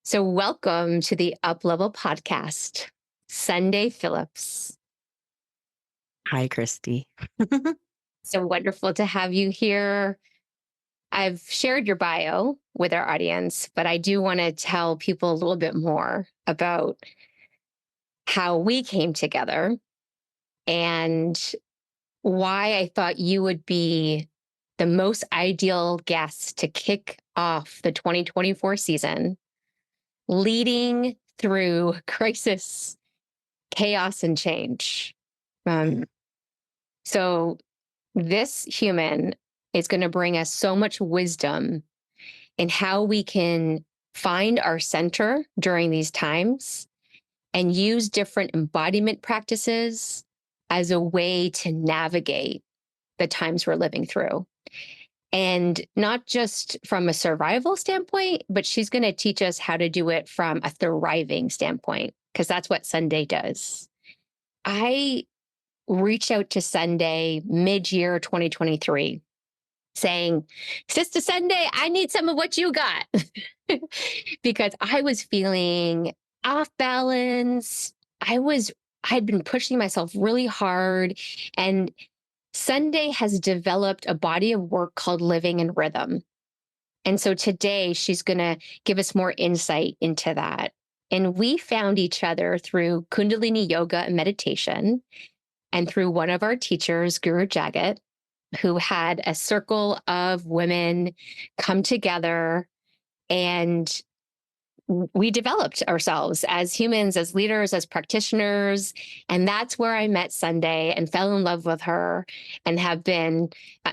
So, welcome to the UpLevel Podcast, Sunday Phillips. Hi, Christy. So wonderful to have you here. I've shared your bio with our audience, but I do want to tell people a little bit more about how we came together and why I thought you would be the most ideal guest to kick off the 2024 season, leading through crisis, chaos, and change. So this human is going to bring us so much wisdom in how we can find our center during these times and use different embodiment practices as a way to navigate the times we're living through. And not just from a survival standpoint, but she's going to teach us how to do it from a thriving standpoint, because that's what Sunday does. I reached out to Sunday mid-year 2023 saying, Sister Sunday, I need some of what you got. Because I was feeling off balance. I'd been pushing myself really hard. And Sunday has developed a body of work called Living in Rhythm. And so today she's going to give us more insight into that. And we found each other through Kundalini yoga and meditation, and through one of our teachers, Guru Jagat, who had a circle of women come together, and we developed ourselves as humans, as leaders, as practitioners. And that's where I met Sunday and fell in love with her and have been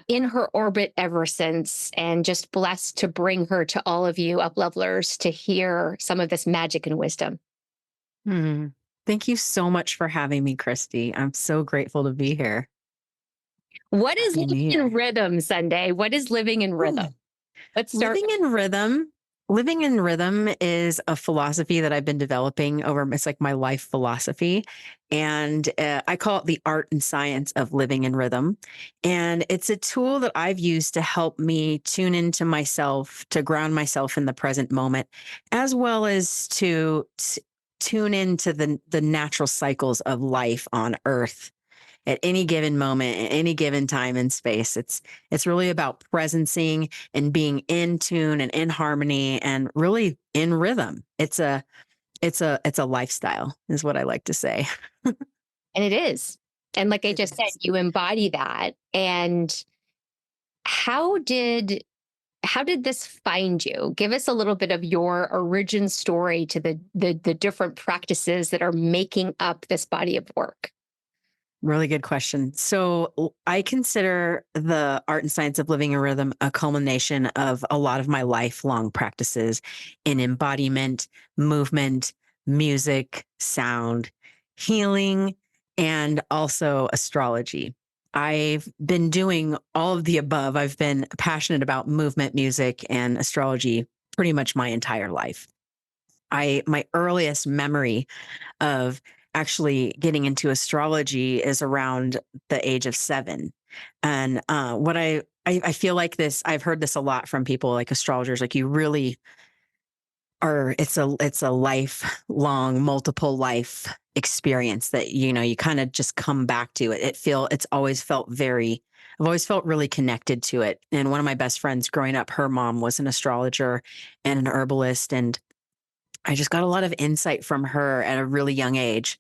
in her orbit ever since, and just blessed to bring her to all of you UpLevelers to hear some of this magic and wisdom. Thank you so much for having me, Christy. I'm so grateful to be here. What is living in rhythm, Sunday? What is living in rhythm? Let's start. Living in rhythm is a philosophy that I've been developing over. It's like my life philosophy. And I call it the art and science of living in rhythm. And it's a tool that I've used to help me tune into myself, to ground myself in the present moment, as well as to tune into the natural cycles of life on Earth at any given moment, at any given time and space. It's really about presencing and being in tune and in harmony and really in rhythm. It's a lifestyle, is what I like to say. And it is. And like I just said, you embody that. And how did this find you? Give us a little bit of your origin story to the different practices that are making up this body of work. Really good question. So I consider the art and science of living in rhythm a culmination of a lot of my lifelong practices in embodiment, movement, music, sound, healing, and also astrology. I've been doing all of the above. I've been passionate about movement, music, and astrology pretty much my entire life. My earliest memory of actually getting into astrology is around the age of 7. And what I feel like this, I've heard this a lot from people like astrologers, like you really are, it's a lifelong, multiple life experience that, you kind of just come back to it. I've always felt really connected to it. And one of my best friends growing up, her mom was an astrologer and an herbalist. And I just got a lot of insight from her at a really young age.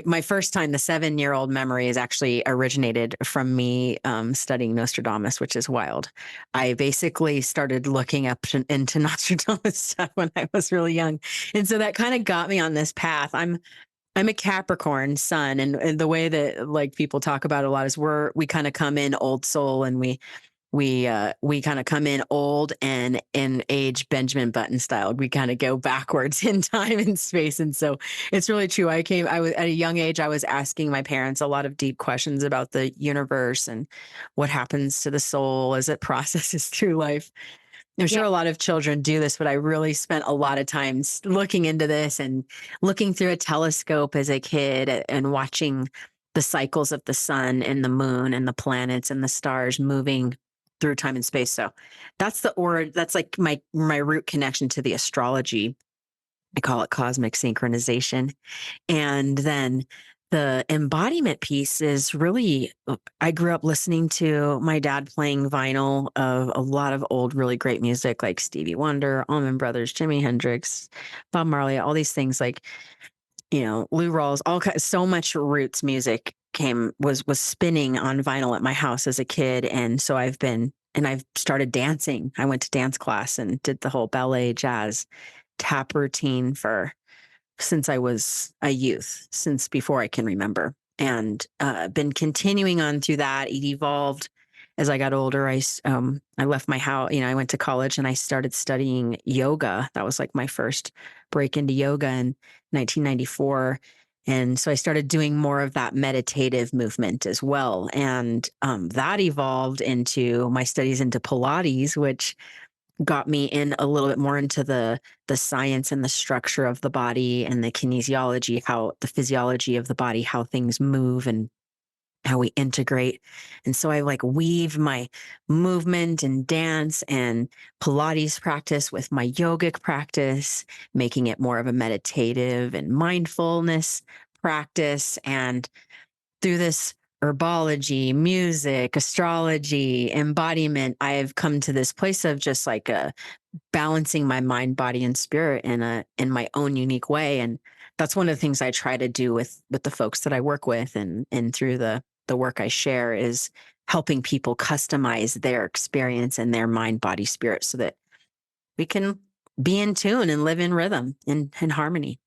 My first time, the 7-year-old memory is actually originated from me studying Nostradamus, which is wild. I basically started looking up into Nostradamus stuff when I was really young. And so that kind of got me on this path. I'm a Capricorn sun, and the way that like people talk about it a lot is we kind of come in old soul, and we kind of come in old and in age Benjamin Button style. We kind of go backwards in time and space. And so it's really true. I was at a young age, I was asking my parents a lot of deep questions about the universe and what happens to the soul as it processes through life. I'm sure a lot of children do this, but I really spent a lot of time looking into this and looking through a telescope as a kid and watching the cycles of the sun and the moon and the planets and the stars moving through time and space. So that's like my root connection to the astrology. I call it cosmic synchronization. And then the embodiment piece is really, I grew up listening to my dad playing vinyl of a lot of old, really great music like Stevie Wonder, Allman Brothers, Jimi Hendrix, Bob Marley, all these things like, Lou Rawls, all kinds, so much roots music was spinning on vinyl at my house as a kid. And so I've started dancing. I went to dance class and did the whole ballet jazz tap routine for since I was a youth, since before I can remember, and been continuing on through that. It evolved as I got older. I left my house. I went to college and I started studying yoga. That was like my first break into yoga in 1994. And so I started doing more of that meditative movement as well. And that evolved into my studies into Pilates, which got me in a little bit more into the science and the structure of the body and the kinesiology, how the physiology of the body, how things move and how we integrate. And so I like weave my movement and dance and Pilates practice with my yogic practice, making it more of a meditative and mindfulness practice. And through this herbology, music, astrology, embodiment, I've come to this place of just like balancing my mind, body, and spirit in my own unique way. And that's one of the things I try to do with the folks that I work with, and through the work I share is helping people customize their experience and their mind, body, spirit, so that we can be in tune and live in rhythm and in harmony.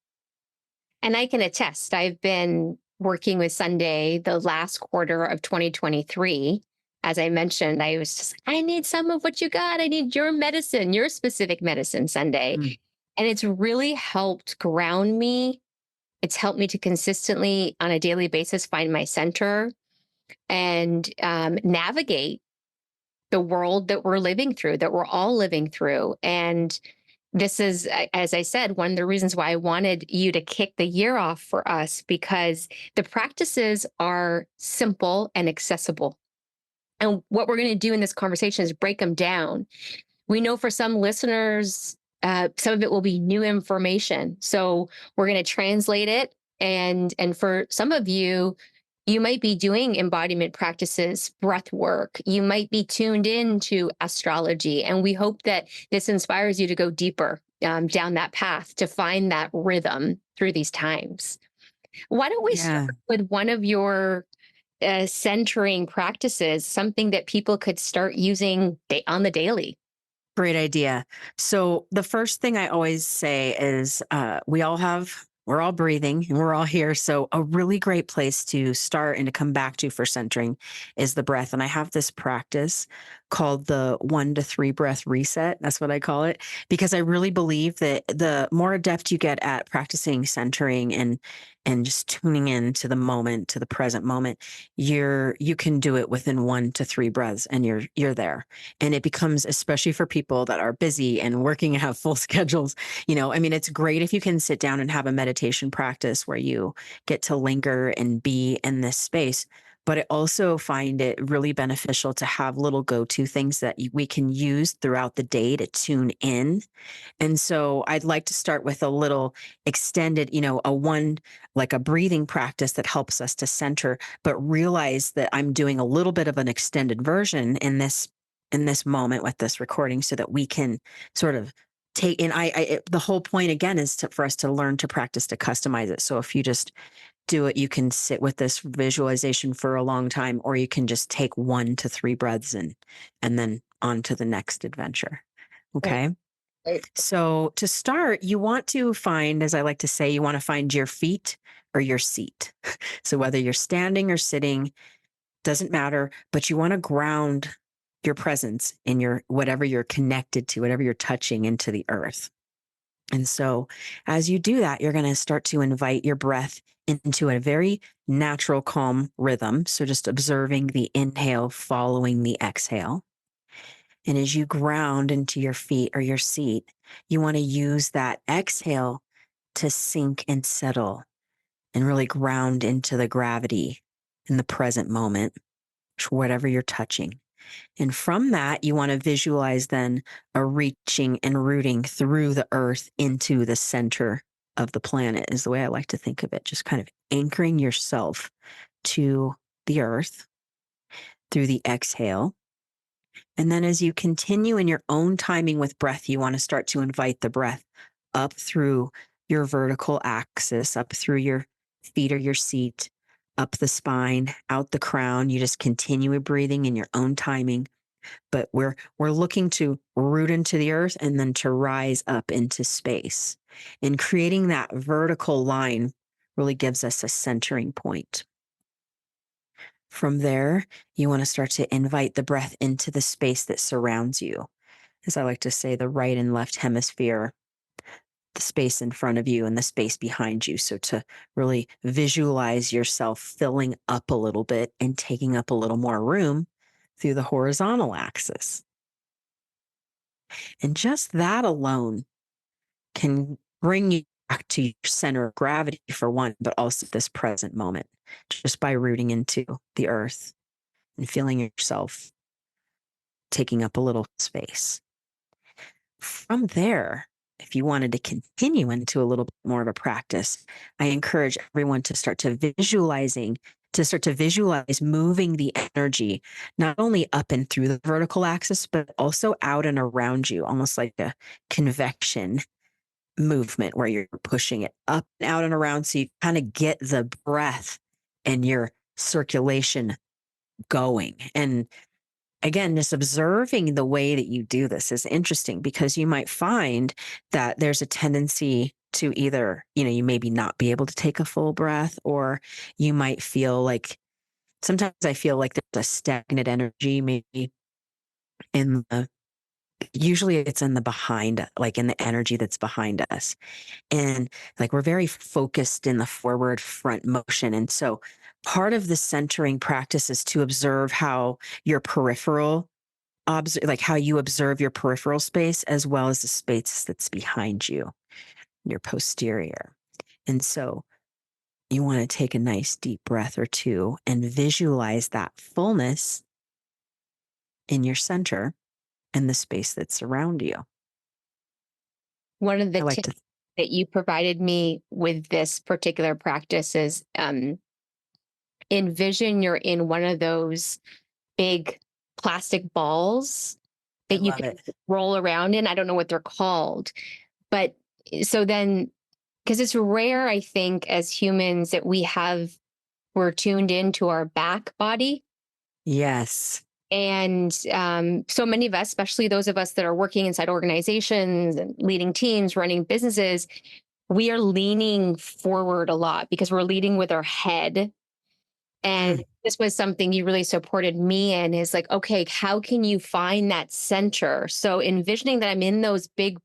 And I can attest, I've been working with Sunday the last quarter of 2023. As I mentioned, I was just, I need some of what you got. I need your medicine, your specific medicine, Sunday. Mm. And it's really helped ground me. It's helped me to consistently, on a daily basis, find my center and navigate the world that we're living through, that we're all living through. And this is, as I said, one of the reasons why I wanted you to kick the year off for us, because the practices are simple and accessible. And what we're going to do in this conversation is break them down. We know for some listeners, some of it will be new information. So we're going to translate it. And for some of you, you might be doing embodiment practices, breath work. You might be tuned into astrology. And we hope that this inspires you to go deeper down that path to find that rhythm through these times. Why don't we start Yeah. with one of your centering practices, something that people could start using on the daily? Great idea. So the first thing I always say is we're all breathing and we're all here. So a really great place to start and to come back to for centering is the breath. And I have this practice called the 1 to 3 breath reset. That's what I call it, because I really believe that the more adept you get at practicing centering and just tuning in to the moment, to the present moment, you can do it within 1 to 3 breaths and you're there. And it becomes, especially for people that are busy and working and have full schedules, it's great if you can sit down and have a meditation practice where you get to linger and be in this space. But I also find it really beneficial to have little go-to things that we can use throughout the day to tune in. And so I'd like to start with a little extended, like a breathing practice that helps us to center, but realize that I'm doing a little bit of an extended version in this moment with this recording so that we can sort of take in. The whole point again is for us to learn to practice to customize it. So if you just do it, you can sit with this visualization for a long time, or you can just take 1 to 3 breaths and then on to the next adventure. Right. Okay. Right. So to start, you want to find, as I like to say, you want to find your feet or your seat. So whether you're standing or sitting, doesn't matter, but you want to ground your presence in your whatever you're connected to, whatever you're touching into the earth. And so as you do that, you're going to start to invite your breath into a very natural, calm rhythm. So just observing the inhale following the exhale. And as you ground into your feet or your seat, you want to use that exhale to sink and settle and really ground into the gravity in the present moment, whatever you're touching. And from that, you want to visualize then a reaching and rooting through the earth into the center of the planet, is the way I like to think of it. Just kind of anchoring yourself to the earth through the exhale. And then as you continue in your own timing with breath, you want to start to invite the breath up through your vertical axis, up through your feet or your seat, up the spine, out the crown. You just continue breathing in your own timing. But we're looking to root into the earth and then to rise up into space. And creating that vertical line really gives us a centering point. From there, you want to start to invite the breath into the space that surrounds you. As I like to say, the right and left hemisphere, the space in front of you and the space behind you. So to really visualize yourself filling up a little bit and taking up a little more room through the horizontal axis. And just that alone can bring you back to your center of gravity for one, but also this present moment, just by rooting into the earth and feeling yourself taking up a little space. From there, if you wanted to continue into a little bit more of a practice, I encourage everyone to start to visualize moving the energy, not only up and through the vertical axis, but also out and around you, almost like a convection movement where you're pushing it up and out and around. So you kind of get the breath and your circulation going. And again, just observing the way that you do this is interesting, because you might find that there's a tendency to either, you maybe not be able to take a full breath, or you might feel like, sometimes I feel like there's a stagnant energy, maybe usually it's in the behind, like in the energy that's behind us. And like we're very focused in the forward front motion. And so part of the centering practice is to observe how your peripheral, like how you observe your peripheral space, as well as the space that's behind you, your posterior. And so you want to take a nice deep breath or two and visualize that fullness in your center and the space that's around you. One of the I like tips to, that you provided me with this particular practice is envision you're in one of those big plastic balls I that you love can it. roll around in. I don't know what they're called, but so then, because it's rare, I think, as humans that we're tuned into our back body. Yes. And so many of us, especially those of us that are working inside organizations and leading teams, running businesses, we are leaning forward a lot because we're leading with our head. And Mm. this was something you really supported me in, is like, okay, how can you find that center? So envisioning that I'm in those big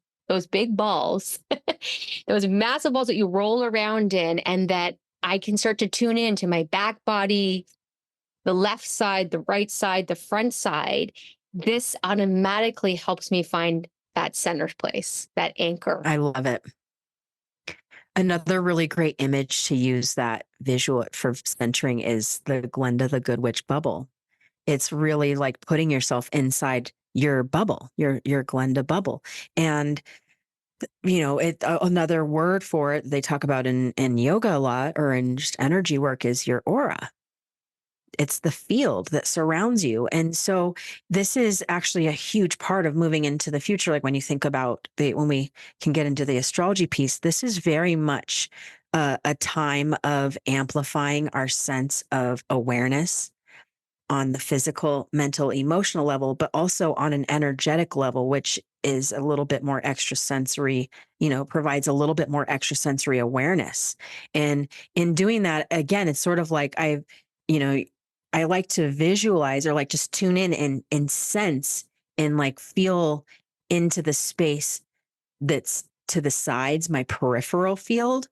balls, those massive balls that you roll around in, and that I can start to tune in to my back body, the left side, the right side, the front side. This automatically helps me find that center place, that anchor. I love it. Another really great image to use that visual for centering is the Glenda the Good Witch bubble. It's really like putting yourself inside your bubble, your Glenda bubble. And another word for it they talk about in yoga a lot, or in just energy work, is your aura. It's the field that surrounds you. And so this is actually a huge part of moving into the future. Like when you think about when we can get into the astrology piece, this is very much a time of amplifying our sense of awareness on the physical, mental, emotional level, but also on an energetic level, which is a little bit more extrasensory, provides a little bit more extrasensory awareness. And in doing that, again, it's sort of like you know, I like to visualize, or like just tune in and sense and like feel into the space that's to the sides, my peripheral field,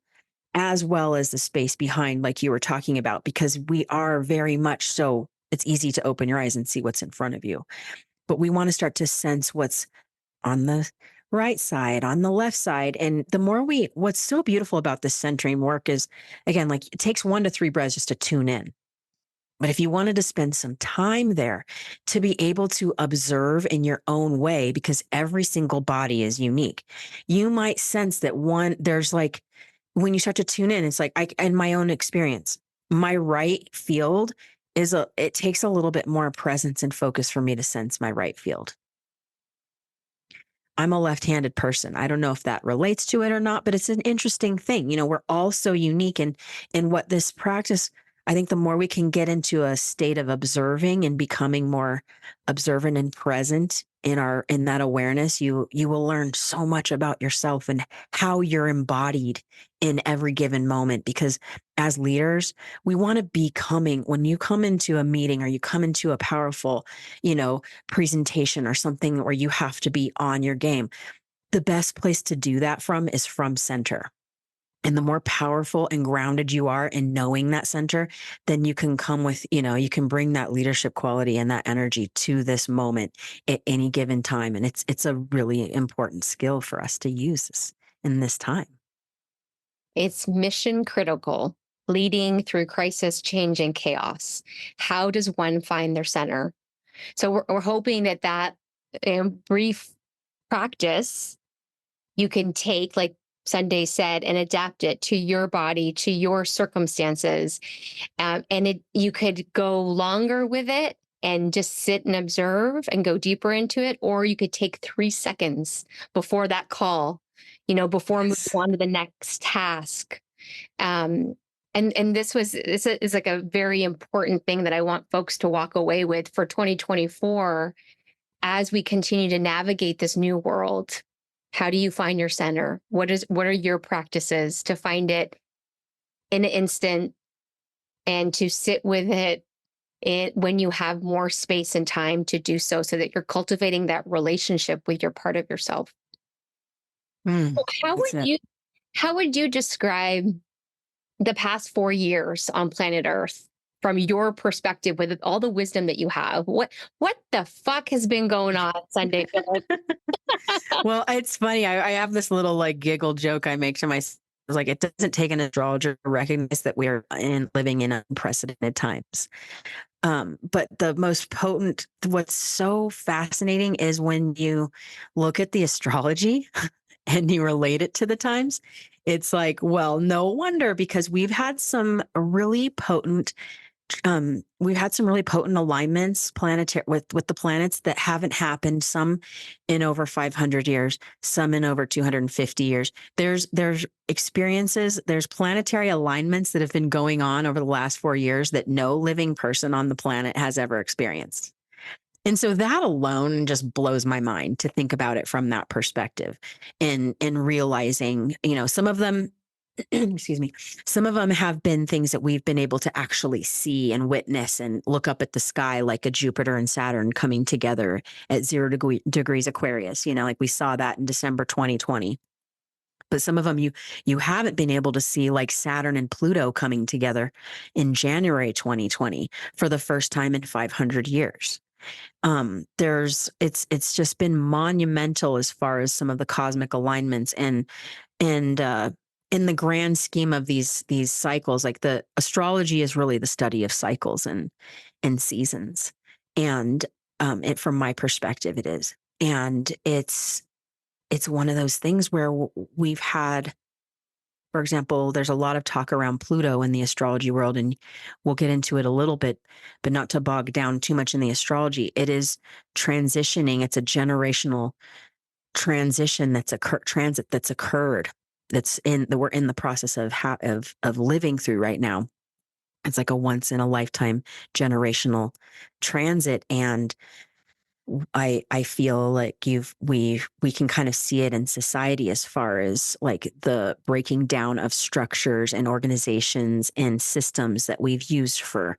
as well as the space behind, like you were talking about, because we are very much so, it's easy to open your eyes and see what's in front of you. But we want to start to sense what's on the right side, on the left side. And what's so beautiful about this centering work is, again, like it takes 1 to 3 breaths just to tune in. But if you wanted to spend some time there to be able to observe in your own way, because every single body is unique, you might sense that there's like, when you start to tune in, it's like, in my own experience, my right field it takes a little bit more presence and focus for me to sense my right field. I'm a left-handed person. I don't know if that relates to it or not, but it's an interesting thing. We're all so unique in what this practice, I think the more we can get into a state of observing and becoming more observant and present in that awareness, you will learn so much about yourself and how you're embodied in every given moment. Because as leaders, we want to be when you come into a meeting or you come into a powerful, presentation or something where you have to be on your game. The best place to do that is from center. And the more powerful and grounded you are in knowing that center, then you can come with, you can bring that leadership quality and that energy to this moment at any given time. And it's a really important skill for us to use in this time. It's mission critical, leading through crisis, change, and chaos. How does one find their center? So we're hoping that brief practice you can take, like Sunday said, and adapt it to your body, to your circumstances. And you could go longer with it and just sit and observe and go deeper into it, or you could take 3 seconds before that call, before moving Yes. on to the next task. Um, and this is like a very important thing that I want folks to walk away with for 2024 as we continue to navigate this new world. How do you find your center? What are your practices to find it in an instant and to sit with it when you have more space and time to do so that you're cultivating that relationship with your part of yourself? So That's it. how would you describe the past 4 years on planet Earth from your perspective with all the wisdom that you have? What the fuck has been going on, Sunday Phillips? Well, it's funny. I have this little like giggle joke I make to myself. It's like, it doesn't take an astrologer to recognize that we are living in unprecedented times. But the most potent, what's so fascinating is when you look at the astrology and you relate it to the times, it's like, well, no wonder, because we've had some really potent alignments planetary with the planets that haven't happened, some in over 500 years, some in over 250 years. There's experiences, there's planetary alignments that have been going on over the last 4 years that no living person on the planet has ever experienced. And so that alone just blows my mind to think about it from that perspective, and realizing, some of them, excuse me, some of them have been things that we've been able to actually see and witness and look up at the sky, like a Jupiter and Saturn coming together at 0 degrees Aquarius, like we saw that in December 2020. But some of them you haven't been able to see, like Saturn and Pluto coming together in January 2020 for the first time in 500 years. It's just been monumental as far as some of the cosmic alignments, and in the grand scheme of these cycles, like the astrology is really the study of cycles and seasons. And from my perspective, it is. And it's one of those things where we've had, for example, there's a lot of talk around Pluto in the astrology world, and we'll get into it a little bit, but not to bog down too much in the astrology. It is transitioning. It's a generational transition transit that's occurred, that we're in the process of living through right now. It's like a once in a lifetime generational transit. And I feel like we can kind of see it in society as far as like the breaking down of structures and organizations and systems that we've used for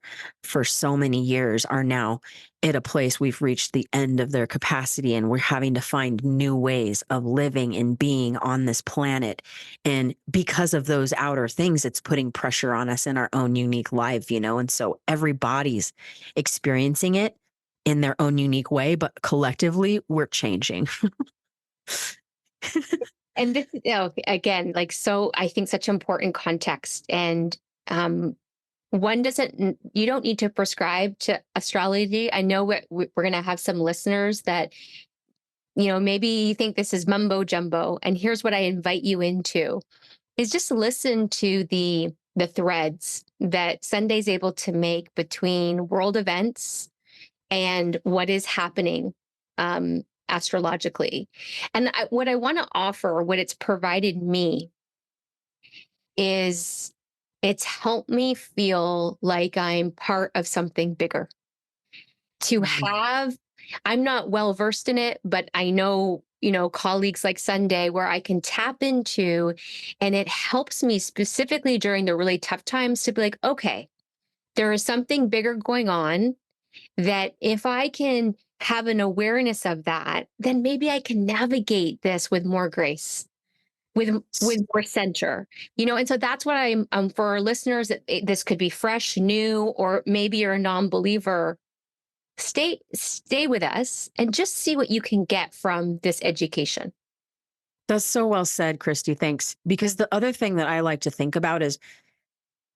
so many years are now at a place we've reached the end of their capacity, and we're having to find new ways of living and being on this planet. And because of those outer things, it's putting pressure on us in our own unique life, and so everybody's experiencing it in their own unique way, but collectively we're changing. And again, like, so I think such important context. And one doesn't, you don't need to prescribe to astrology. I know we're going to have some listeners that, maybe you think this is mumbo jumbo. And here's what I invite you into is just listen to the threads that Sunday's able to make between world events and what is happening astrologically. And what I want to offer, what it's provided me, is it's helped me feel like I'm part of something bigger. To Mm. have, I'm not well versed in it, but I know, colleagues like Sunday where I can tap into, and it helps me specifically during the really tough times to be like, okay, there is something bigger going on that if I can have an awareness of that, then maybe I can navigate this with more grace, with more center, and so that's what I'm for our listeners. This could be fresh, new, or maybe you're a non-believer. Stay with us and just see what you can get from this education. That's so well said, Christy. Thanks. Because the other thing that I like to think about is,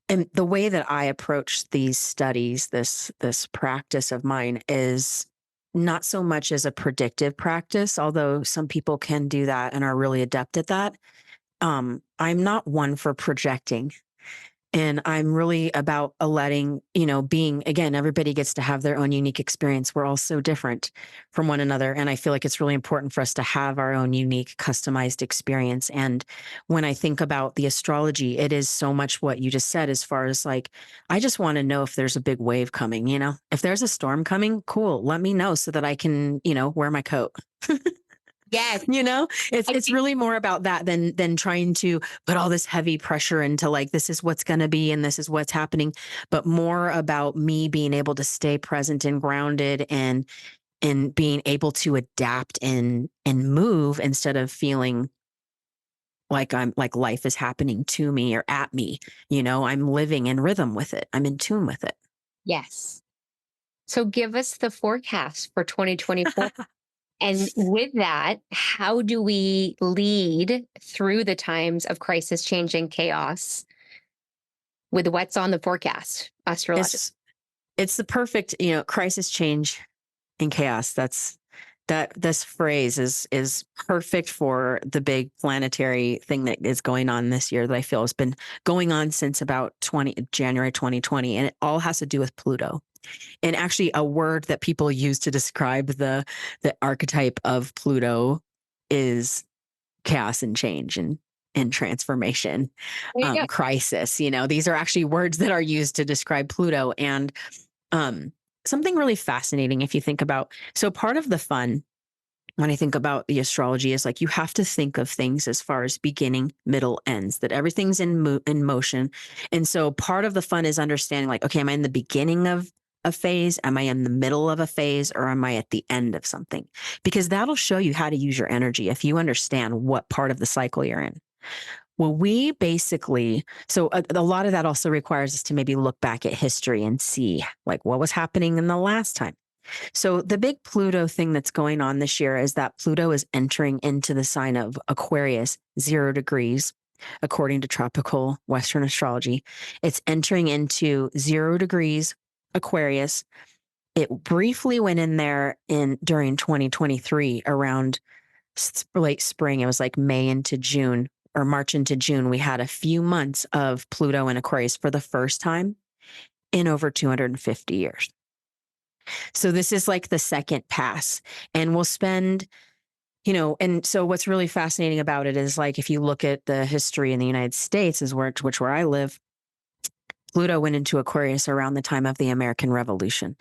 and the way that I approach these studies, this practice of mine is not so much as a predictive practice, although some people can do that and are really adept at that. I'm not one for projecting. And I'm really about letting, being, again, everybody gets to have their own unique experience. We're all so different from one another. And I feel like it's really important for us to have our own unique, customized experience. And when I think about the astrology, it is so much what you just said, as far as like, I just want to know if there's a big wave coming, if there's a storm coming, cool. Let me know so that I can, wear my coat. Yes. It's really more about that than trying to put all this heavy pressure into like, this is what's going to be and this is what's happening, but more about me being able to stay present and grounded and being able to adapt and move instead of feeling like I'm like life is happening to me or at me. I'm living in rhythm with it. I'm in tune with it. Yes. So give us the forecast for 2024. And with that, how do we lead through the times of crisis, change, and chaos with what's on the forecast astrologically? It's the perfect, crisis, change, and chaos. This phrase is perfect for the big planetary thing that is going on this year that I feel has been going on since about January 2020. And it all has to do with Pluto. And actually a word that people use to describe the archetype of Pluto is chaos and change and transformation, crisis. These are actually words that are used to describe Pluto. And something really fascinating if you think about, so part of the fun when I think about the astrology is like, you have to think of things as far as beginning, middle, ends, that everything's in motion. And so part of the fun is understanding like, okay, am I in the beginning of a phase? Am I in the middle of a phase, or am I at the end of something? Because that'll show you how to use your energy if you understand what part of the cycle you're in. Well, we basically, so a lot of that also requires us to maybe look back at history and see like what was happening in the last time. So the big Pluto thing that's going on this year is that Pluto is entering into the sign of Aquarius, 0 degrees, according to tropical Western astrology. It's entering into 0 degrees Aquarius. It briefly went in there during 2023 around late spring. It was like May into June or March into June. We had a few months of Pluto in Aquarius for the first time in over 250 years. So this is like the second pass, and we'll spend, and so what's really fascinating about it is like, if you look at the history in the United States is where I live, Pluto went into Aquarius around the time of the American Revolution.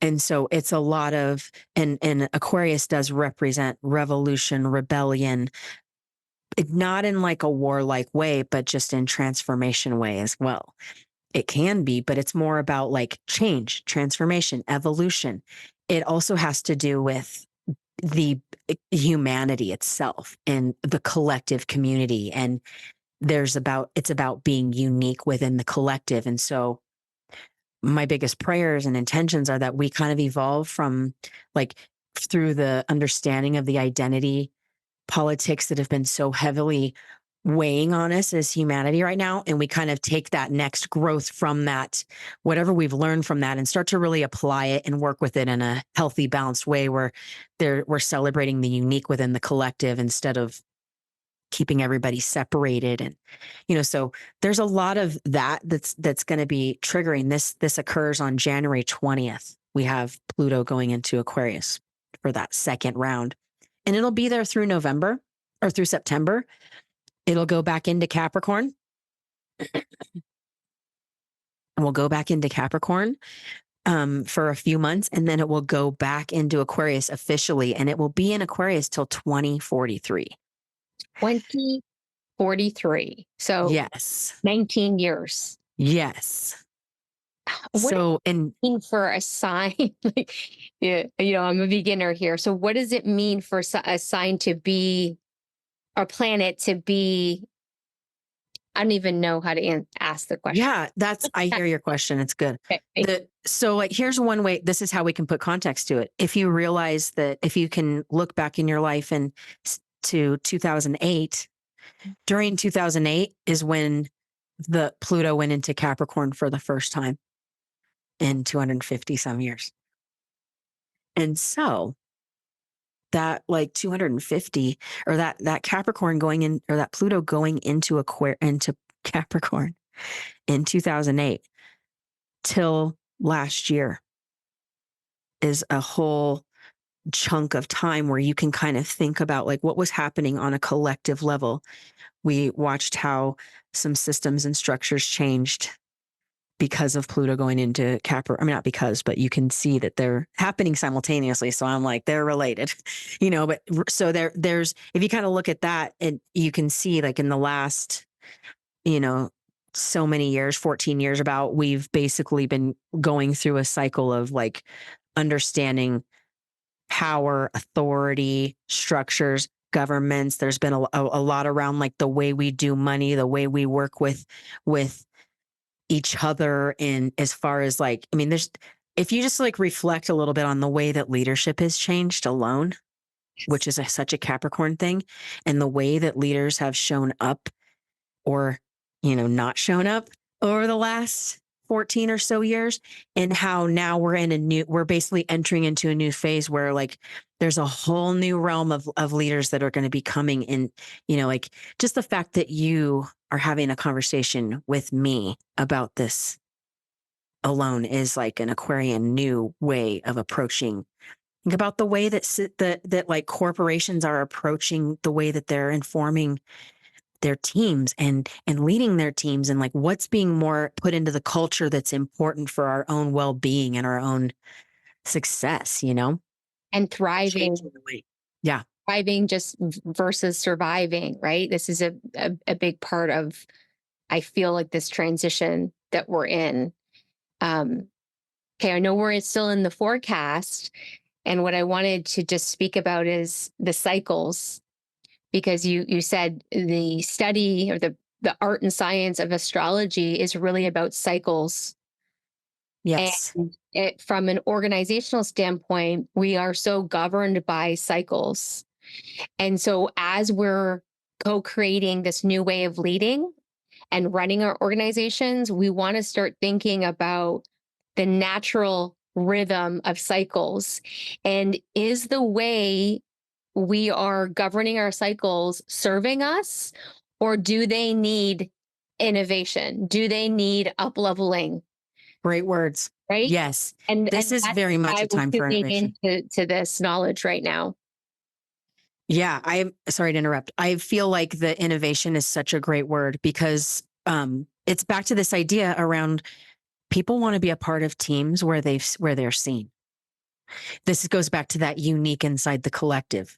And so it's a lot of, and Aquarius does represent revolution, rebellion, not in like a warlike way, but just in transformation way as well. It can be, but it's more about like change, transformation, evolution. It also has to do with the humanity itself and the collective community. And it's about being unique within the collective. And so my biggest prayers and intentions are that we kind of evolve from like through the understanding of the identity politics that have been so heavily weighing on us as humanity right now. And we kind of take that next growth from that, whatever we've learned from that, and start to really apply it and work with it in a healthy, balanced way where we're celebrating the unique within the collective instead of keeping everybody separated. And, so there's a lot of that's going to be triggering this. This occurs on January 20th. We have Pluto going into Aquarius for that second round, and it'll be there through November or through September. It'll go back into Capricorn, and we'll go back into Capricorn for a few months, and then it will go back into Aquarius officially, and it will be in Aquarius till 2043. 2043. So yes, 19 years. Yes. What So, does and it mean for a sign? I'm a beginner here. So what does it mean for a sign to be, or planet to be? I don't even know how to ask the question. yeah, I hear your question. It's good. Okay. So like, here's one way, this is how we can put context to it. If you realize that, if you can look back in your life and to 2008, during 2008 is when the Pluto went into Capricorn for the first time in 250 some years. And so that like 250, or that Capricorn going in, or that Pluto going into Capricorn in 2008 till last year is a whole chunk of time where you can kind of think about like what was happening on a collective level. We watched how some systems and structures changed because of Pluto going into Capricorn. I mean, not because, but you can see that they're happening simultaneously. So I'm like, they're related, but so there's, if you kind of look at that, and you can see like in the last, so many years, 14 years about, we've basically been going through a cycle of like understanding power, authority, structures, governments. There's been a lot around like the way we do money, the way we work with each other. And as far as like, I mean, if you just like reflect a little bit on the way that leadership has changed alone, which is such a Capricorn thing, and the way that leaders have shown up or, not shown up over the last 14 or so years, and how now we're basically entering into a new phase where like there's a whole new realm of leaders that are going to be coming in, like just the fact that you are having a conversation with me about this alone is like an Aquarian new way of approaching. Think about the way that like corporations are approaching the way that they're informing their teams and leading their teams, and like what's being more put into the culture that's important for our own well-being and our own success, And thriving. Yeah. Thriving just versus surviving, right? This is a big part of, I feel like, this transition that we're in. Okay, I know we're still in the forecast, and what I wanted to just speak about is the cycles, because you said the study, or the art and science of astrology is really about cycles. Yes. And from an organizational standpoint, we are so governed by cycles. And so as we're co-creating this new way of leading and running our organizations, we want to start thinking about the natural rhythm of cycles. And is the way we are governing our cycles serving us, or do they need innovation? Do they need up-leveling? Great words. Right? Yes. And this is very much a time for innovation. Into this knowledge right now. Yeah, I'm sorry to interrupt. I feel like the innovation is such a great word, because it's back to this idea around people want to be a part of teams where they're seen. This goes back to that unique inside the collective.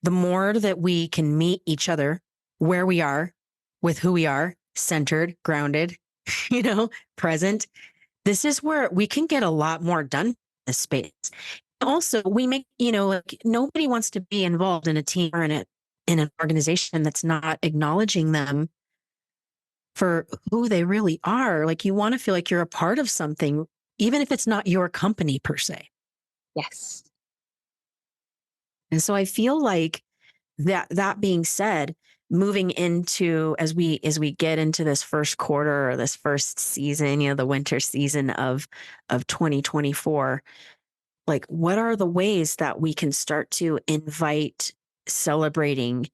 The more that we can meet each other where we are, with who we are, centered, grounded, present, this is where we can get a lot more done in this space. Also, we make, like nobody wants to be involved in a team or in an organization that's not acknowledging them for who they really are. Like, you want to feel like you're a part of something, even if it's not your company per se. Yes. And so I feel like that being said, moving into, as we get into this first quarter or this first season, the winter season of 2024, like, what are the ways that we can start to invite celebrating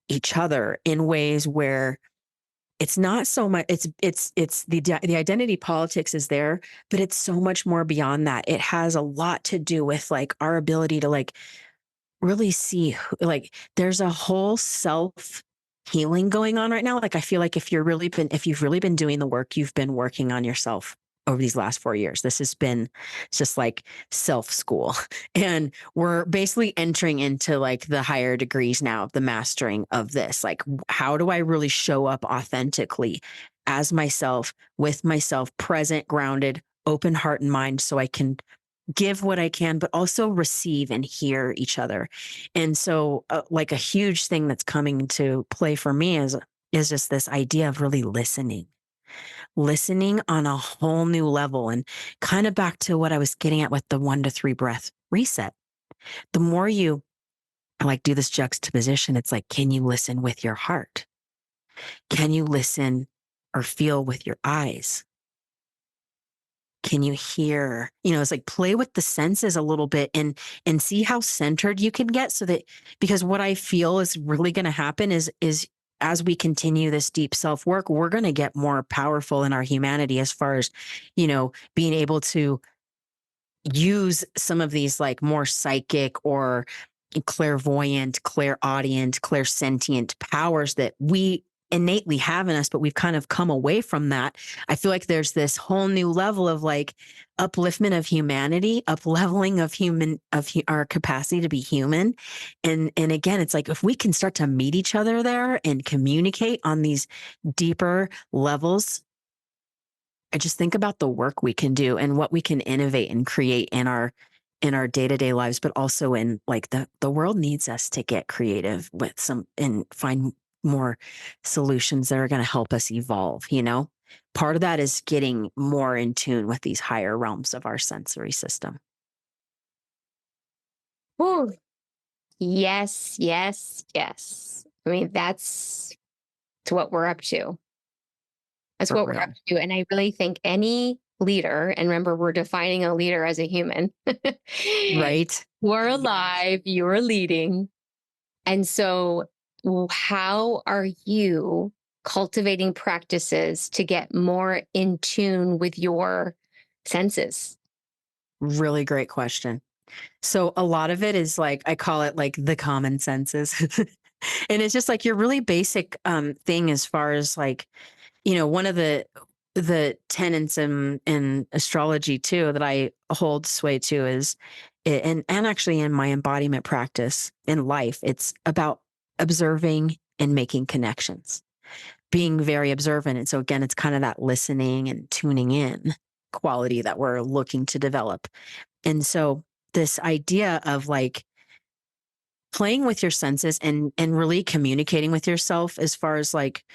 each other in ways where it's not so much, it's the identity politics is there, but it's so much more beyond that. It has a lot to do with like our ability to like really see like there's a whole self healing going on right now. Like I feel like if you've really been doing the work, you've been working on yourself over these last 4 years. This has been just like self school. And we're basically entering into like the higher degrees now of the mastering of this. Like, how do I really show up authentically as myself, with myself, present, grounded, open heart and mind, so I can give what I can, but also receive and hear each other. And so, like a huge thing that's coming to play for me is just this idea of really listening on a whole new level, and kind of back to what I was getting at with the 1 to 3 breath reset. The more you like do this juxtaposition, it's like, can you listen with your heart? Can you listen or feel with your eyes? Can you hear? It's like play with the senses a little bit and see how centered you can get, so that, because what I feel is really going to happen is as we continue this deep self work, we're going to get more powerful in our humanity as far as, being able to use some of these like more psychic or clairvoyant, clairaudient, clairsentient powers that we innately have in us, but we've kind of come away from that. I feel like there's this whole new level of like upliftment of humanity, up leveling of our capacity to be human. And again, it's like if we can start to meet each other there and communicate on these deeper levels, I just think about the work we can do and what we can innovate and create in our day-to-day lives, but also in like the world needs us to get creative with some and find more solutions that are going to help us evolve. Part of that is getting more in tune with these higher realms of our sensory system. Whew. Yes, yes, yes. I mean, that's what we're up to. That's For what we're real. up to. And I really think any leader, and remember, we're defining a leader as a human. Right. We're alive, you're leading. And so, how are you cultivating practices to get more in tune with your senses? Really great question. So a lot of it is like, I call it like the common senses. And it's just like your really basic thing as far as like, one of the tenets in astrology too that I hold sway to is, and actually in my embodiment practice in life, it's about observing and making connections, being very observant. And so again, it's kind of that listening and tuning in quality that we're looking to develop. And so this idea of like playing with your senses and really communicating with yourself as far as like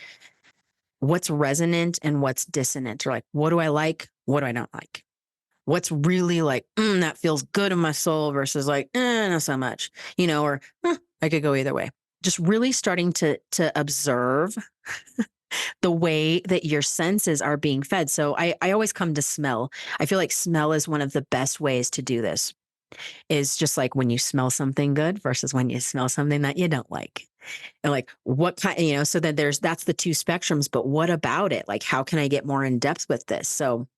what's resonant and what's dissonant, or like, what do I like? What do I not like? What's really like, that feels good in my soul versus like, not so much, or I could go either way. Just really starting to observe the way that your senses are being fed. So I always come to smell. I feel like smell is one of the best ways to do this, is just like when you smell something good versus when you smell something that you don't like. And like what kind, so then that's the two spectrums, but what about it? Like, how can I get more in depth with this? So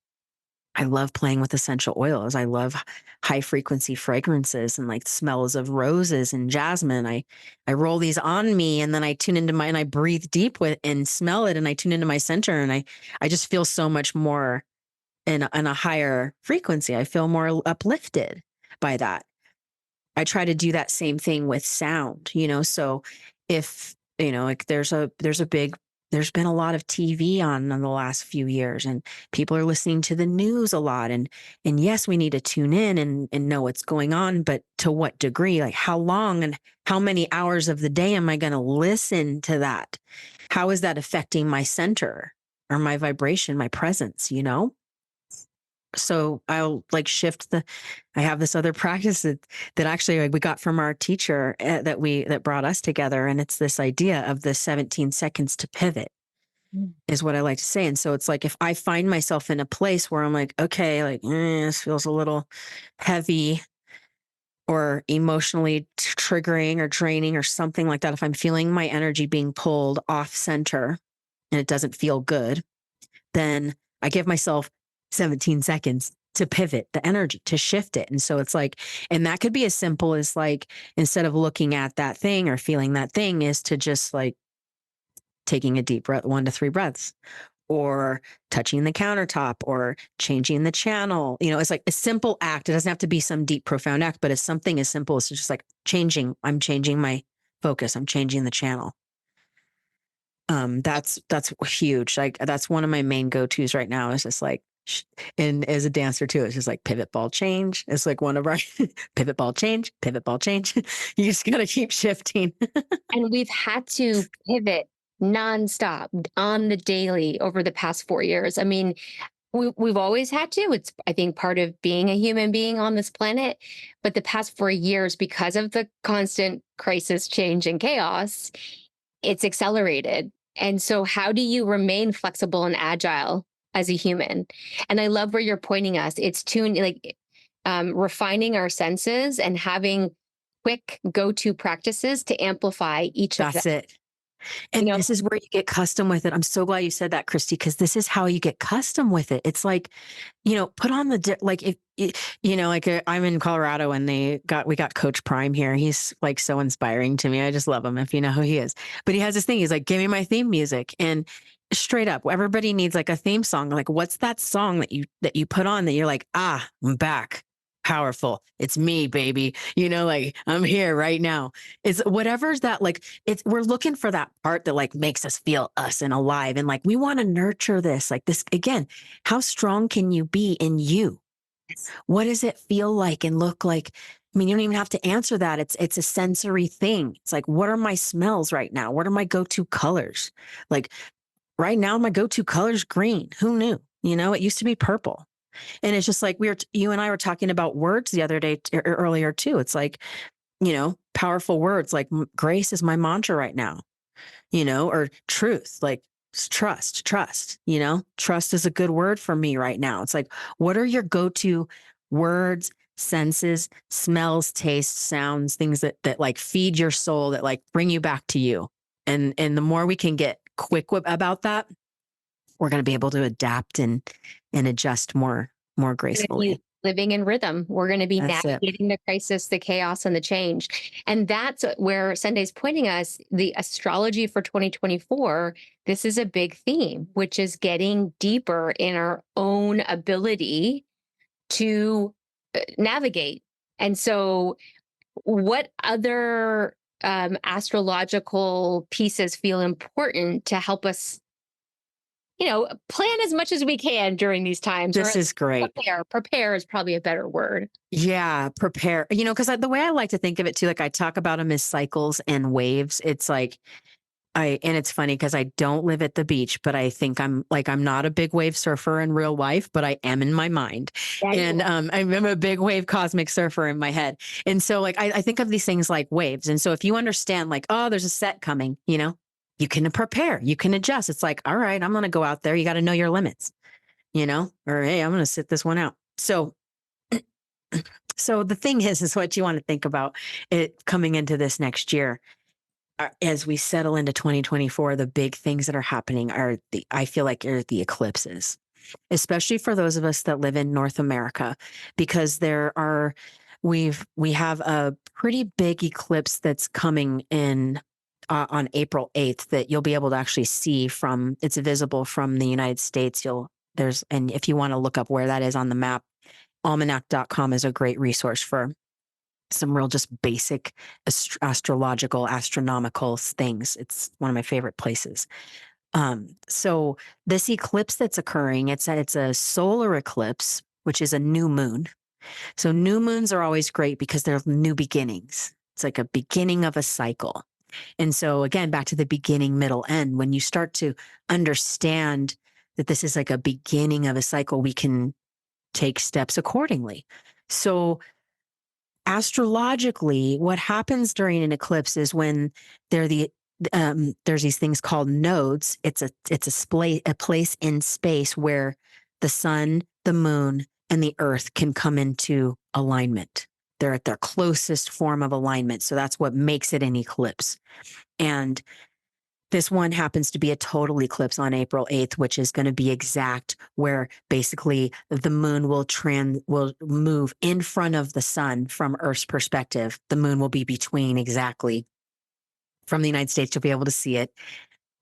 I love playing with essential oils. I love high frequency fragrances and like smells of roses and jasmine. I roll these on me and then I tune into and I breathe deep with and smell it and I tune into my center and I just feel so much more in a higher frequency. I feel more uplifted by that. I try to do that same thing with sound, so if, like there's been a lot of TV on in the last few years and people are listening to the news a lot. And yes, we need to tune in and know what's going on, but to what degree, like how long and how many hours of the day am I going to listen to that? How is that affecting my center or my vibration, my presence, So I'll like I have this other practice that actually like we got from our teacher that brought us together. And it's this idea of the 17 seconds to pivot Mm. is what I like to say. And so it's like, if I find myself in a place where I'm like, okay, like this feels a little heavy or emotionally triggering or draining or something like that, if I'm feeling my energy being pulled off center and it doesn't feel good, then I give myself 17 seconds to pivot the energy, to shift it. And so it's like, and that could be as simple as like, instead of looking at that thing or feeling that thing, is to just like taking a deep breath, 1 to 3 breaths, or touching the countertop or changing the channel. It's like a simple act. It doesn't have to be some deep, profound act, but it's something as simple as just like I'm changing my focus. I'm changing the channel. That's huge. Like that's one of my main go-tos right now is just like, and as a dancer too, it's just like pivot ball change. It's like one of our pivot ball change, pivot ball change. You just got to keep shifting. And we've had to pivot nonstop on the daily over the past 4 years. I mean, we've always had to. It's, I think, part of being a human being on this planet. But the past 4 years, because of the constant crisis, change, and chaos, it's accelerated. And so, how do you remain flexible and agile as a human? And I love where you're pointing us. It's refining our senses and having quick go-to practices to amplify each of them. That's it. You And know, this is where you get custom with it. I'm so glad you said that, Christy, because this is how you get custom with it. It's like, put on like if like I'm in Colorado and we got Coach Prime here. He's like so inspiring to me. I just love him if you know who he is. But he has this thing. He's like, give me my theme music. And straight up, everybody needs like a theme song. Like, what's that song that you put on that you're like, I'm back. Powerful. It's me, baby. Like I'm here right now. It's whatever's that, like, we're looking for that part that like makes us feel us and alive. And like, we want to nurture this, like this again. How strong can you be in you? What does it feel like and look like? I mean, you don't even have to answer that. It's a sensory thing. It's like, what are my smells right now? What are my go-to colors? Like right now, my go-to color is green. Who knew? It used to be purple. And it's just like you and I were talking about words the other day earlier too. It's like, powerful words like grace is my mantra right now, or truth, like trust, trust is a good word for me right now. It's like, what are your go-to words, senses, smells, tastes, sounds, things that like feed your soul, that like bring you back to you. And the more we can get quick about that, we're going to be able to adapt and adjust more gracefully. living in rhythm. We're going to be That's it. navigating the crisis, the chaos, and the change. And that's where Sunday's pointing us, the astrology for 2024. This is a big theme, which is getting deeper in our own ability to navigate. And so, what other astrological pieces feel important to help us plan as much as we can during these times? This is great. Prepare is probably a better word. Yeah, prepare. Because the way I like to think of it too, like I talk about them as cycles and waves. It's like and it's funny because I don't live at the beach, but I think I'm not a big wave surfer in real life, but I am in my mind. Yeah, And I'm a big wave cosmic surfer in my head. And so like I think of these things like waves. And so if you understand like, oh, there's a set coming, you can prepare, you can adjust. It's like, all right, I'm going to go out there. You got to know your limits, or hey, I'm going to sit this one out. So the thing is what you want to think about it coming into this next year. As we settle into 2024, the big things that are happening I feel like are the eclipses, especially for those of us that live in North America, because we have a pretty big eclipse that's coming in on April 8th that you'll be able to actually see it's visible from the United States. And if you want to look up where that is on the map, almanac.com is a great resource for some real just basic astrological, astronomical things. It's one of my favorite places. So this eclipse that's occurring, it's a solar eclipse, which is a new moon. So new moons are always great because they're new beginnings. It's like a beginning of a cycle. And so again, back to the beginning, middle, end, when you start to understand that this is like a beginning of a cycle, we can take steps accordingly. So astrologically, what happens during an eclipse is when there's these things called nodes. It's a place in space where the sun, the moon, and the earth can come into alignment. They're at their closest form of alignment. So that's what makes it an eclipse. And this one happens to be a total eclipse on April 8th, which is going to be exact, where basically the moon will move in front of the sun from Earth's perspective. The moon will be between exactly. From the United States, you'll be able to see it.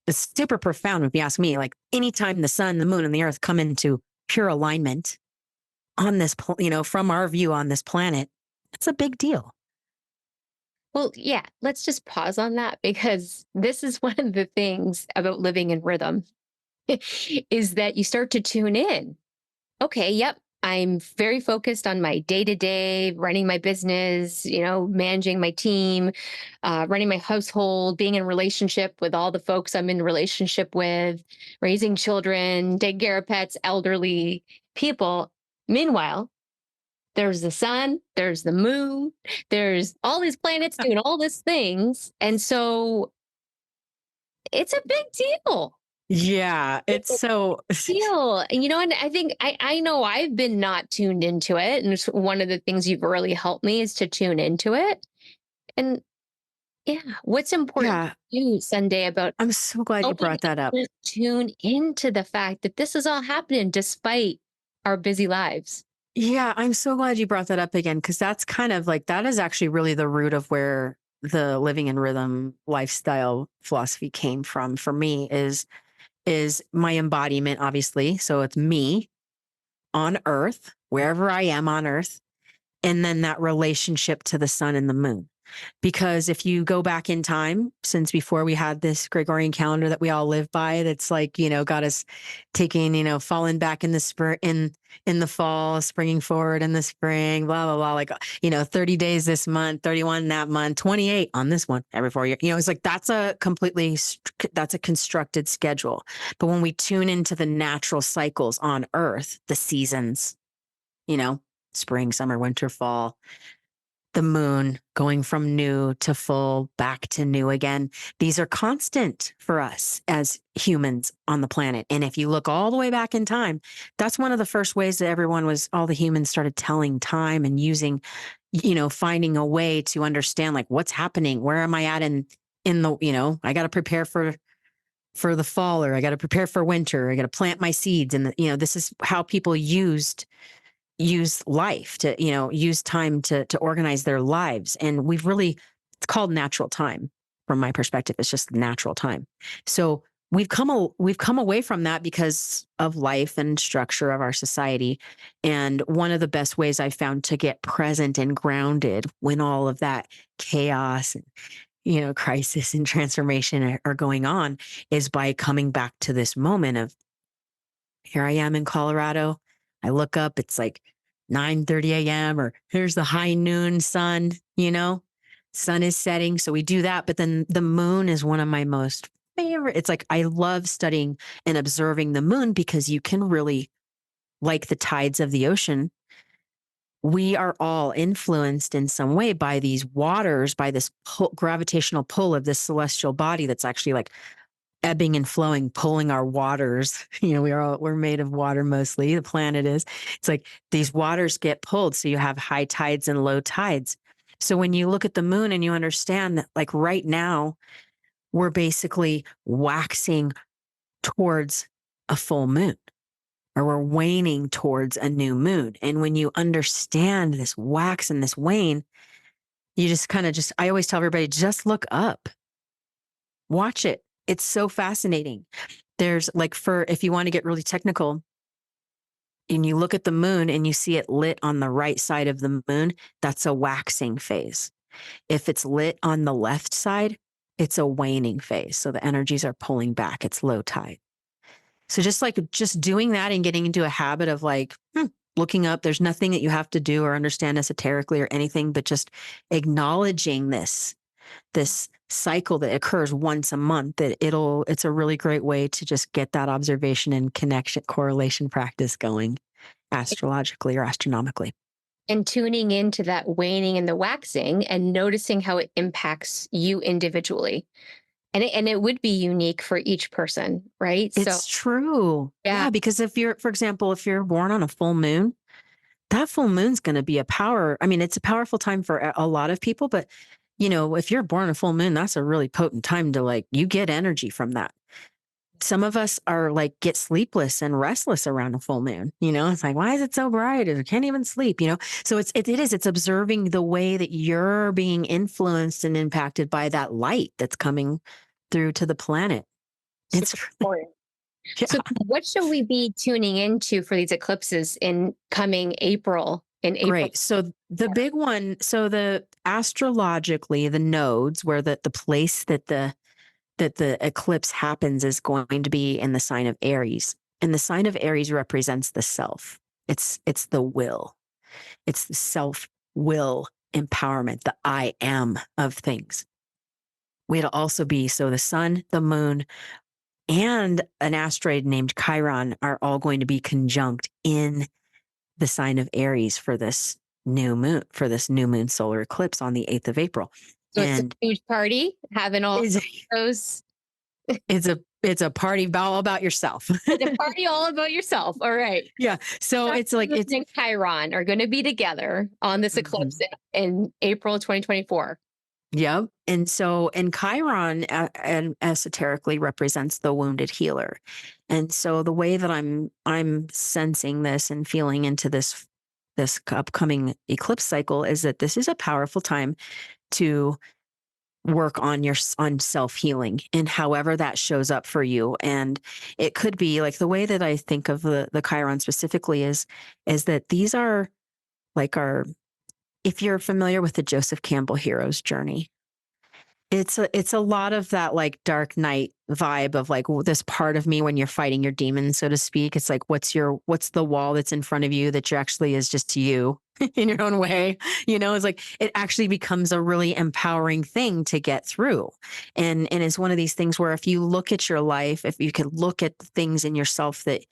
It's super profound if you ask me. Like anytime the sun, the moon, and the earth come into pure alignment on this, from our view on this planet, it's a big deal. Well, yeah, let's just pause on that because this is one of the things about living in rhythm is that you start to tune in. Okay, yep, I'm very focused on my day to day, running my business, managing my team, running my household, being in relationship with all the folks I'm in relationship with, raising children, taking care of pets, elderly people. Meanwhile, there's the sun, there's the moon, there's all these planets doing all these things. And so it's a big deal. Yeah, it's so Deal. And I think I know I've been not tuned into it. And it's one of the things you've really helped me is to tune into it. And yeah, what's important yeah. to you, Sunday, about I'm so glad you helping brought that up. others tune into the fact that this is all happening despite our busy lives? Yeah, I'm so glad you brought that up again, because that's kind of like that is actually really the root of where the living in rhythm lifestyle philosophy came from for me is my embodiment, obviously. So it's me on earth, wherever I am on earth, and then that relationship to the sun and the moon. Because if you go back in time, since before we had this Gregorian calendar that we all live by, that's like, got us taking, falling back in the spring, in the fall, springing forward in the spring, blah, blah, blah. Like, 30 days this month, 31 that month, 28 on this one every 4 years. It's like, that's a constructed schedule. But when we tune into the natural cycles on earth, the seasons, spring, summer, winter, fall, the moon going from new to full, back to new again. These are constant for us as humans on the planet. And if you look all the way back in time, that's one of the first ways that all the humans started telling time and using, finding a way to understand like what's happening. Where am I at in the, I got to prepare for the fall, or I got to prepare for winter. I got to plant my seeds. And this is how people use life to, use time to organize their lives. And it's called natural time. From my perspective, it's just natural time. So we've come away from that because of life and structure of our society. And one of the best ways I've found to get present and grounded when all of that chaos and, crisis and transformation are going on is by coming back to this moment of, here I am in Colorado. I look up, it's like 9:30 a.m. or here's the high noon sun, sun is setting. So we do that. But then the moon is one of my most favorite. It's like, I love studying and observing the moon because you can really, like the tides of the ocean, we are all influenced in some way by these waters, by this gravitational pull of this celestial body that's actually like ebbing and flowing, pulling our waters. We're made of water mostly. The planet is. It's like these waters get pulled. So you have high tides and low tides. So when you look at the moon and you understand that like right now, we're basically waxing towards a full moon, or we're waning towards a new moon. And when you understand this wax and this wane, you just I always tell everybody, just look up, watch it. It's so fascinating. There's like, if you want to get really technical, and you look at the moon and you see it lit on the right side of the moon, that's a waxing phase. If it's lit on the left side, it's a waning phase. So the energies are pulling back. It's low tide. So just doing that and getting into a habit of like, looking up, there's nothing that you have to do or understand esoterically or anything, but just acknowledging this cycle that occurs once a month, that it's a really great way to just get that observation and connection, correlation practice going. astrologically or astronomically. And tuning into that waning and the waxing and noticing how it impacts you individually. And it would be unique for each person, right? So It's true. yeah, Yeah, because if you're, for example, if you're born on a full moon, that full moon's going to be a power. I mean, it's a powerful time for a lot of people, but if you're born on a full moon, that's a really potent time to like, you get energy from that. Some of us are like, get sleepless and restless around a full moon. It's like, why is it so bright? I can't even sleep. So it's observing the way that you're being influenced and impacted by that light that's coming through to the planet. It's super important. yeah. So what should we be tuning into for these eclipses in coming April? In April. Great. So the big one, so the astrologically, the nodes where the place that the eclipse happens is going to be in the sign of Aries. And the sign of Aries represents the self. It's the will. It's the self will empowerment, the I am of things. It'll also be so the sun, the moon, and an asteroid named Chiron are all going to be conjunct in the sign of Aries for this new moon solar eclipse on the 8th of April. So it's a And huge party, having all it's those. it's a party all about yourself. It's a party all about yourself. All right. Yeah. So it's like Saturn and Chiron are going to be together on this eclipse Mhm. in April 2024. Yep. And Chiron and esoterically represents the wounded healer. And so the way that I'm sensing this and feeling into this upcoming eclipse cycle is that this is a powerful time to work on self-healing and however that shows up for you. And it could be like the way that I think of the Chiron specifically is that these are like if you're familiar with the Joseph Campbell hero's journey, it's a lot of that like Dark Knight vibe of like this part of me when you're fighting your demons, so to speak. It's like what's the wall that's in front of you that you're actually is just you in your own way. It's like it actually becomes a really empowering thing to get through. And it's one of these things where if you look at your life, if you could look at the things in yourself that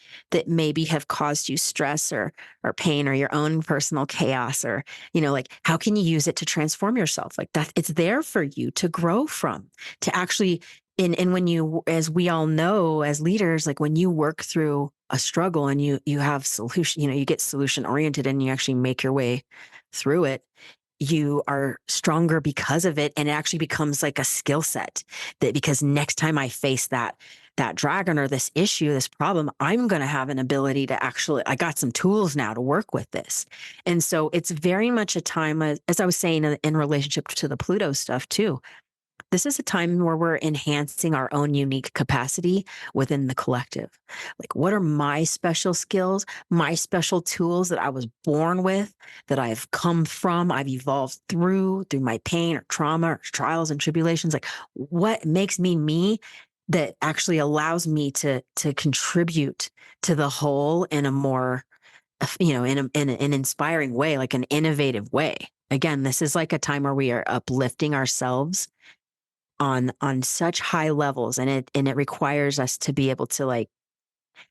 maybe have caused you stress or pain or your own personal chaos or like how can you use it to transform yourself? Like that it's there for you to grow from, to actually and when you, as we all know, as leaders, like when you work through a struggle and you have solution, you get solution oriented and you actually make your way through it, you are stronger because of it. And it actually becomes like a skill set that because next time I face that dragon or this issue, this problem, I'm going to have an ability to actually, I got some tools now to work with this. And so it's very much a time, as I was saying, in relationship to the Pluto stuff too. This is a time where we're enhancing our own unique capacity within the collective. Like, what are my special skills, my special tools that I was born with, that I've come from, I've evolved through my pain or trauma or trials and tribulations? Like, what makes me me that actually allows me to contribute to the whole in a more, in an inspiring way, like an innovative way. Again, this is like a time where we are uplifting ourselves on such high levels, and it requires us to be able to like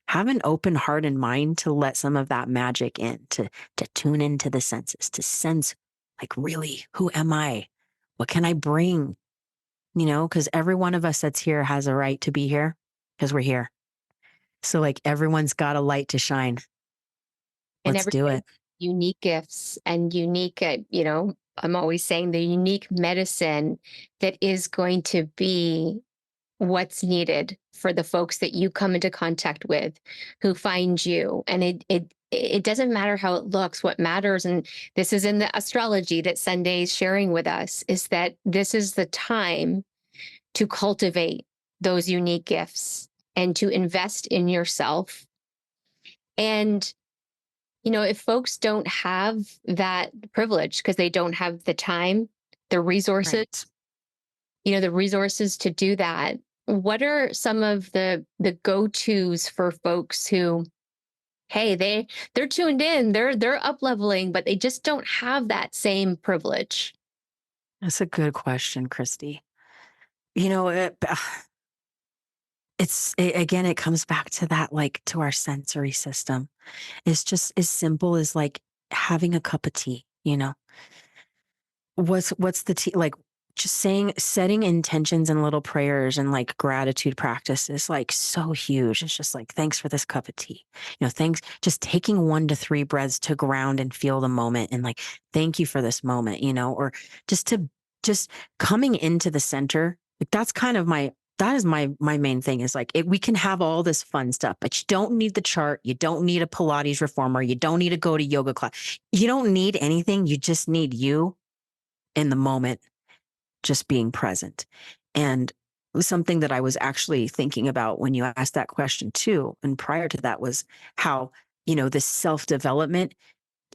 have an open heart and mind to let some of that magic in, to tune into the senses, to sense like really, who am I, what can I bring, because every one of us that's here has a right to be here because we're here. So like everyone's got a light to shine. And Let's do everybody it. unique gifts and unique, I'm always saying the unique medicine that is going to be what's needed for the folks that you come into contact with who find you. And it doesn't matter how it looks. What matters, and this is in the astrology that Sunday's sharing with us, is that this is the time to cultivate those unique gifts and to invest in yourself. And if folks don't have that privilege because they don't have the time, the resources, Right. the resources to do that, what are some of the go-tos for folks who, hey, they're tuned in, they're up leveling, but they just don't have that same privilege? That's a good question, Christy. You know, again, it comes back to that, like to our sensory system. It's just as simple as like having a cup of tea, what's the tea like, just setting intentions and little prayers and like gratitude practice is like so huge. It's just like, thanks for this cup of tea. Thanks, just taking 1 to 3 breaths to ground and feel the moment and like, thank you for this moment, or just coming into the center. Like that's kind of that is my main thing is like we can have all this fun stuff, but you don't need the chart. You don't need a Pilates reformer. You don't need to go to yoga class. You don't need anything. You just need you in the moment, just being present. And something that I was actually thinking about when you asked that question too, and prior to that, was how, this self-development,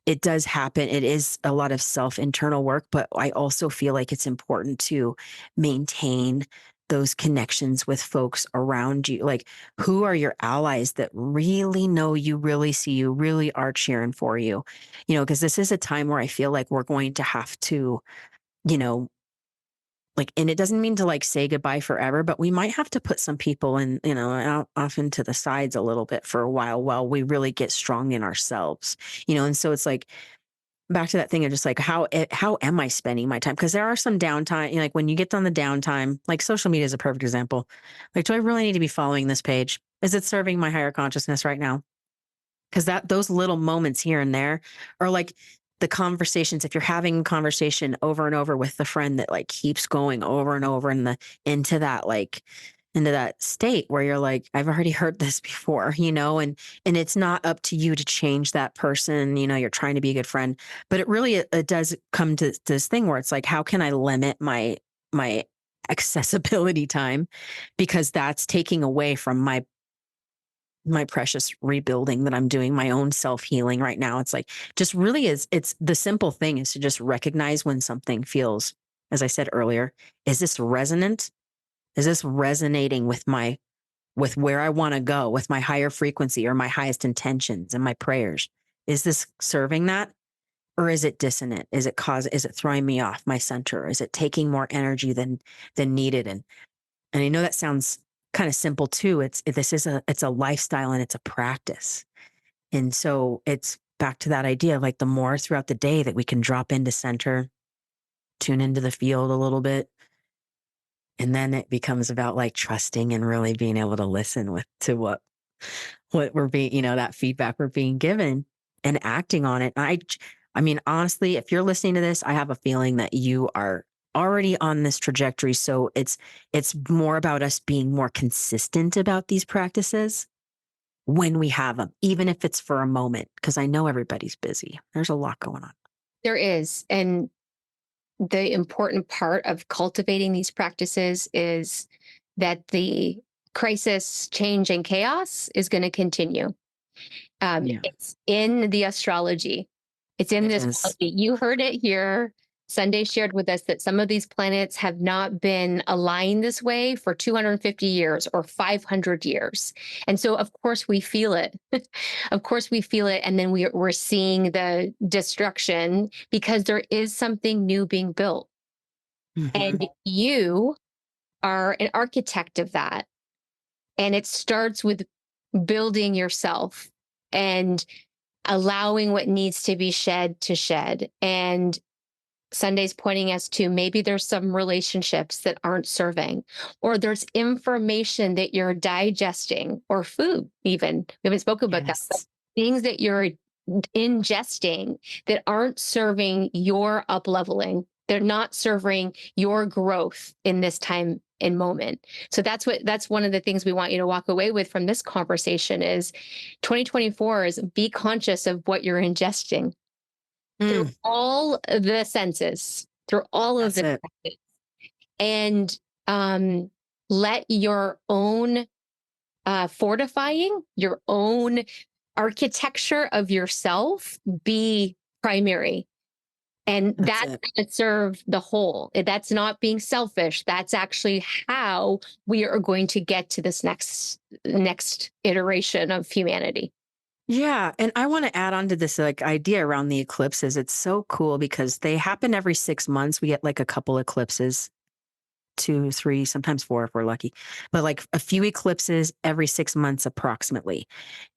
it does happen. It is a lot of internal work, but I also feel like it's important to maintain those connections with folks around you. Like, who are your allies that really know you, really see you, really are cheering for you? Because this is a time where I feel like we're going to have to, you know, like, and it doesn't mean to like say goodbye forever, but we might have to put some people in, out off into the sides a little bit for a while we really get strong in ourselves, and so it's like back to that thing of just like, how am I spending my time? Because there are some downtime, like when you get on the downtime, like social media is a perfect example. Like, do I really need to be following this page? Is it serving my higher consciousness right now? Because those little moments here and there are like the conversations. If you're having a conversation over and over with the friend that like keeps going over and over into that state where you're like, I've already heard this before, and it's not up to you to change that person. You're trying to be a good friend, but it does come to this thing where it's like, how can I limit my accessibility time? Because that's taking away from my precious rebuilding that I'm doing, my own self-healing right now. It's like, just really it's the simple thing is to just recognize when something feels, as I said earlier, is this resonant? Is this resonating with where I want to go, with my higher frequency or my highest intentions and my prayers? Is this serving that? Or is it dissonant? Is it throwing me off my center? Is it taking more energy than needed? And I know that sounds kind of simple too. It's a lifestyle and it's a practice. And so it's back to that idea of like the more throughout the day that we can drop into center, tune into the field a little bit. And then it becomes about like trusting and really being able to listen to what we're being, that feedback we're being given and acting on it. I mean, honestly, if you're listening to this, I have a feeling that you are already on this trajectory. So it's more about us being more consistent about these practices when we have them, even if it's for a moment, because I know everybody's busy. There's a lot going on. There is. And the important part of cultivating these practices is that the crisis, change, and chaos is going to continue. Yeah, It's in the astrology. It's in it this. is. You heard it here. Sunday shared with us that some of these planets have not been aligned this way for 250 years or 500 years. And so, of course, we feel it. Of course, we feel it. And then we're seeing the destruction because there is something new being built. Mhm. And you are an architect of that. And it starts with building yourself and allowing what needs to be shed to shed. And Sunday's pointing us to maybe there's some relationships that aren't serving, or there's information that you're digesting, or food, even. We haven't spoken about that, but Yes. things that you're ingesting that aren't serving your up leveling. They're not serving your growth in this time and moment. So that's one of the things we want you to walk away with from this conversation is 2024 is be conscious of what you're ingesting through all the senses, through all of That's the it. senses, and let your own fortifying, your own architecture of yourself be primary. And That's that's it. going to serve the whole. That's not being selfish. That's actually how we are going to get to this next iteration of humanity. Yeah. And I want to add on to this like idea around the eclipses. It's so cool because they happen every 6 months. We get like a couple eclipses. 2, 3, sometimes 4 if we're lucky, but like a few eclipses every 6 months approximately.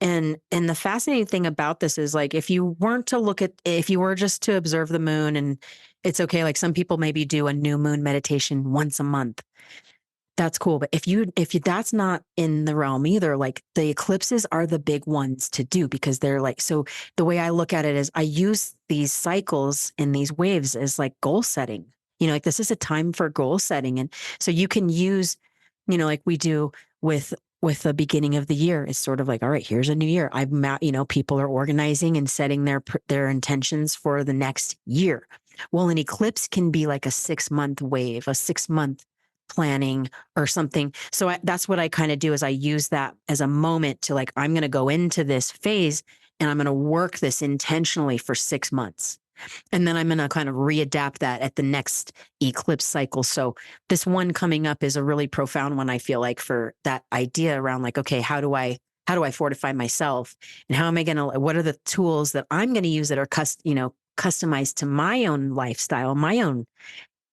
And the fascinating thing about this is like if you weren't to look at if you were just to observe the moon, and it's okay, like some people maybe do a new moon meditation once a month. That's cool. But if you that's not in the realm either, like the eclipses are the big ones to do because they're like, so the way I look at it is I use these cycles and these waves as like goal setting. Like this is a time for goal setting. And so you can use, like we do with the beginning of the year, it's sort of like, all right, here's a new year. People are organizing and setting their intentions for the next year. Well, an eclipse can be like a 6-month wave, a 6-month planning or something. So that's what I kind of do is I use that as a moment to like, I'm going to go into this phase and I'm going to work this intentionally for 6 months. And then I'm going to kind of readapt that at the next eclipse cycle. So this one coming up is a really profound one, I feel like, for that idea around like, okay, how do I fortify myself, and how am I going to, what are the tools that I'm going to use that are customized to my own lifestyle, my own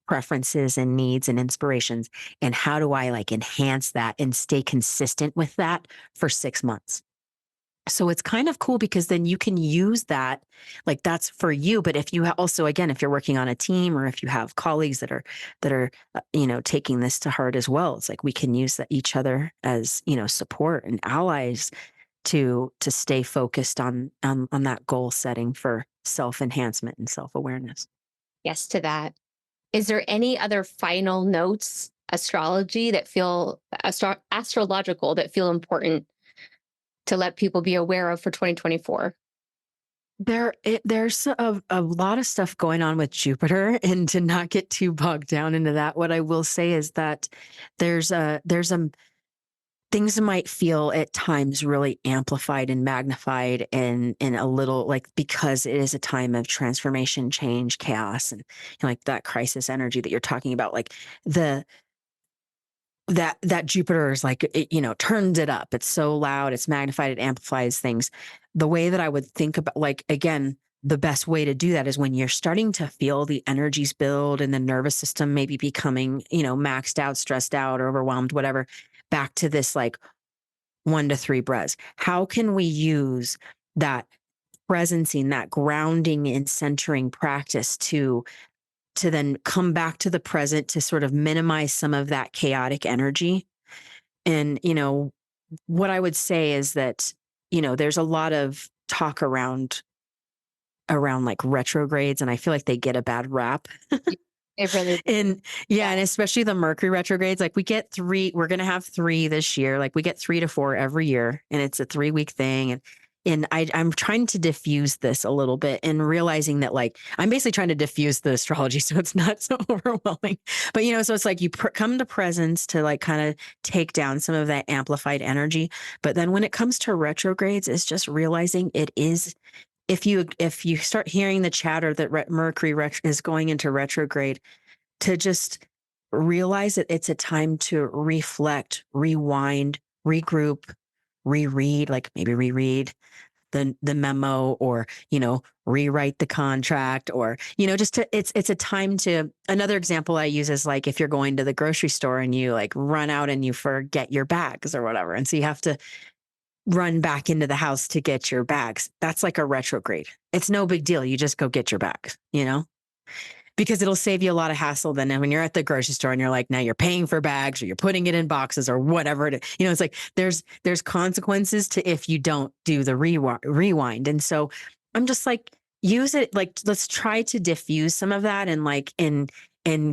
preferences and needs and inspirations, and how do I like enhance that and stay consistent with that for 6 months. So it's kind of cool because then you can use that, like that's for you. But if you also, again, if you're working on a team or if you have colleagues that are taking this to heart as well, it's like we can use each other as support and allies to stay focused on that goal setting for self enhancement and self awareness. Yes to that. Is there any other final notes, astrology that feel astrological that feel important to let people be aware of for 2024? There's a lot of stuff going on with Jupiter, and to not get too bogged down into that, what I will say is that there's things might feel at times really amplified and magnified and a little like, because it is a time of transformation, change, chaos, and like that crisis energy that you're talking about, like that Jupiter is like, it turns it up. It's so loud, it's magnified, it amplifies things. The way that I would think about, like, again, the best way to do that is when you're starting to feel the energies build and the nervous system maybe becoming, maxed out, stressed out, or overwhelmed, whatever, back to this like 1 to 3 breaths. How can we use that presencing, that grounding and centering practice to then come back to the present to sort of minimize some of that chaotic energy? And, what I would say is that, there's a lot of talk around like retrogrades, and I feel like they get a bad rap. It really, And yeah, yeah. and especially the Mercury retrogrades, like we're going to have 3 this year. Like we get 3 to 4 every year, and it's a 3-week thing. And I'm trying to diffuse this a little bit and realizing that like, I'm basically trying to diffuse the astrology so it's not so overwhelming. But, so it's like you come to presence to like kind of take down some of that amplified energy. But then when it comes to retrogrades, it's just realizing it is, if you start hearing the chatter that Mercury is going into retrograde, to just realize that it's a time to reflect, rewind, regroup, reread, like maybe reread the memo, or rewrite the contract, or just to, it's a time to. Another example I use is like if you're going to the grocery store and you like run out and you forget your bags or whatever, and so you have to run back into the house to get your bags. That's like a retrograde. It's no big deal. You just go get your bags, because it'll save you a lot of hassle. Then when you're at the grocery store and you're like, now you're paying for bags or you're putting it in boxes or whatever it is, it's like there's consequences to if you don't do the rewind. And so I'm just like, use it. Like, let's try to diffuse some of that and like, and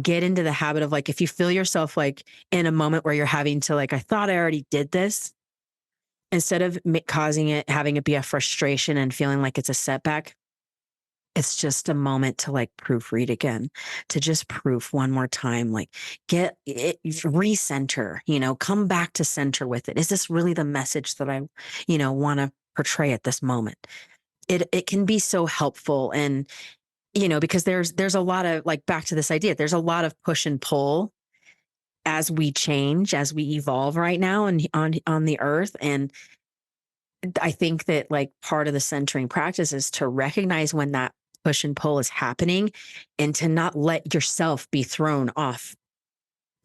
get into the habit of like, if you feel yourself like in a moment where you're having to like, I thought I already did this, instead of having it be a frustration and feeling like it's a setback, it's just a moment to like proofread again, to just proof one more time, like get it, recenter, come back to center with it. Is this really the message that I, want to portray at this moment? It can be so helpful. And, because there's a lot of like, back to this idea, there's a lot of push and pull as we change, as we evolve right now and on the earth. And I think that like part of the centering practice is to recognize when that push and pull is happening and to not let yourself be thrown off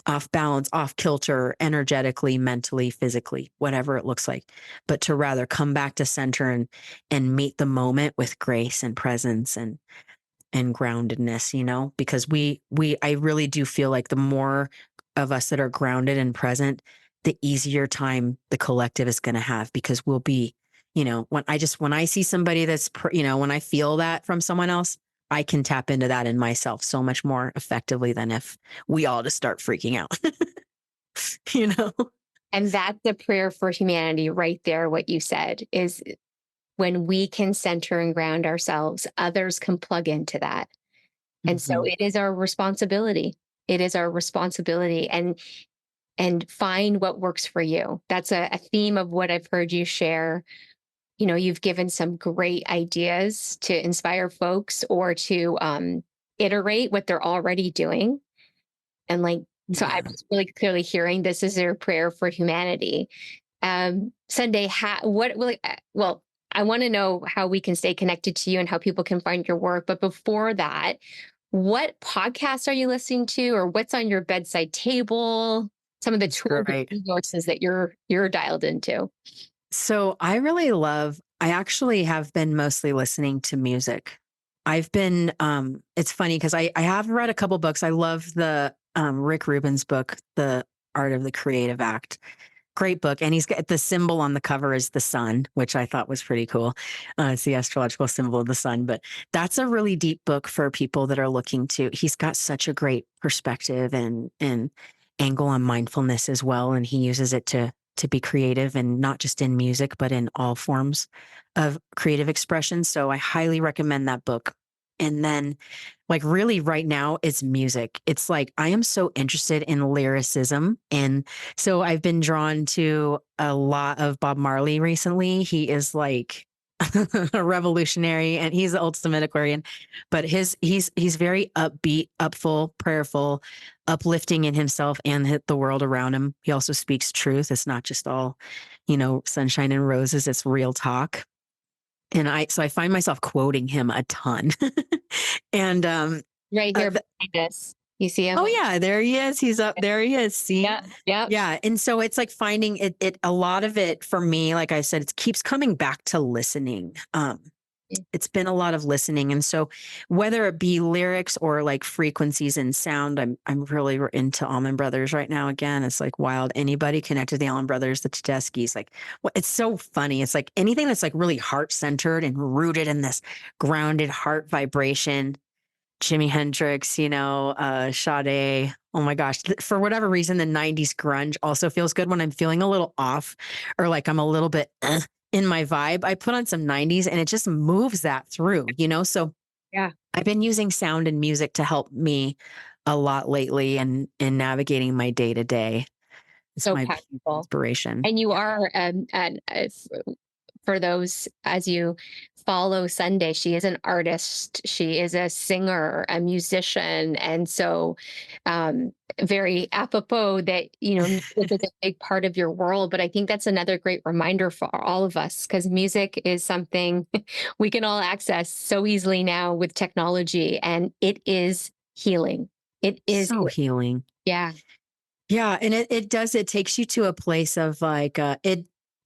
off balance, off kilter, energetically, mentally, physically, whatever it looks like, but to rather come back to center and meet the moment with grace and presence and groundedness, because I really do feel like the more of us that are grounded and present, the easier time the collective is going to have, because we'll be, when I see somebody that's, when I feel that from someone else, I can tap into that in myself so much more effectively than if we all just start freaking out, you know? And that's the prayer for humanity right there. What you said is, when we can center and ground ourselves, others can plug into that. And so Mhm. it is our responsibility. It is our responsibility, and find what works for you. That's a theme of what I've heard you share. You've given some great ideas to inspire folks, or to iterate what they're already doing. And like, so I'm Yeah. just really clearly hearing this is their prayer for humanity. Sunday, well, I want to know how we can stay connected to you and how people can find your work. But before that, what podcast are you listening to, or what's on your bedside table? Some of the That's tools and great. resources that you're dialed into. So I actually have been mostly listening to music. I've been, it's funny because I have read a couple books. I love the Rick Rubin's book, The Art of the Creative Act. Great book. And he's got the symbol on the cover is the sun, which I thought was pretty cool. It's the astrological symbol of the sun, but that's a really deep book for people that are looking to. He's got such a great perspective and angle on mindfulness as well. And he uses it to be creative, and not just in music, but in all forms of creative expression. So I highly recommend that book. And then, like, really right now, it's music. It's like I am so interested in lyricism, and so I've been drawn to a lot of Bob Marley recently. He is like a revolutionary, and he's the ultimate Aquarian, but he's very upbeat, upful, prayerful, uplifting in himself and the world around him. He also speaks truth. It's not just all, sunshine and roses. It's real talk. And I find myself quoting him a ton. And Right uh, here th- behind us. You see him? oh yeah, there he is. He's up there. He is. See? Yeah. Yeah. Yeah. And so it's like finding it a lot of it for me, like I said, it keeps coming back to listening. It's been a lot of listening. And so whether it be lyrics or like frequencies and sound, I'm really into Allman Brothers right now. Again, it's like wild. Anybody connected to the Allman Brothers, the Tedeskis, like it's so funny. It's like anything that's like really heart centered and rooted in this grounded heart vibration. Jimi Hendrix, Sade. Oh my gosh. For whatever reason, the 90s grunge also feels good when I'm feeling a little off, or like I'm a little bit in my vibe. I put on some 90s and it just moves that through. So Yeah. I've been using sound and music to help me a lot lately and in navigating my day to day. It's So my powerful. inspiration. And you are, for those as you follow Sunday, she is an artist. She is a singer, a musician. And so, very apropos that, music is a big part of your world. But I think that's another great reminder for all of us, because music is something we can all access so easily now with technology, and it is healing. It is, So healing. yeah. Yeah, and it takes you to a place of like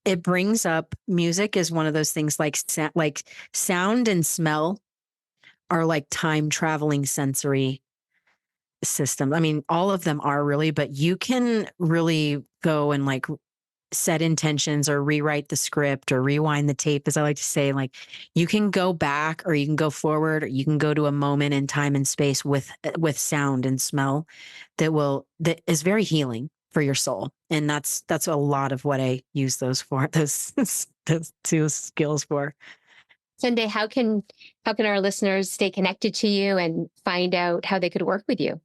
it brings up music is one of those things like like sound and smell are like time traveling sensory systems. I mean, all of them are really, but you can really go and like set intentions or rewrite the script or rewind the tape, as I like to say. Like you can go back or you can go forward or you can go to a moment in time and space with sound and smell that is very healing for your soul. And that's a lot of what I use those for, those two skills for. Sunday, how can our listeners stay connected to you and find out how they could work with you?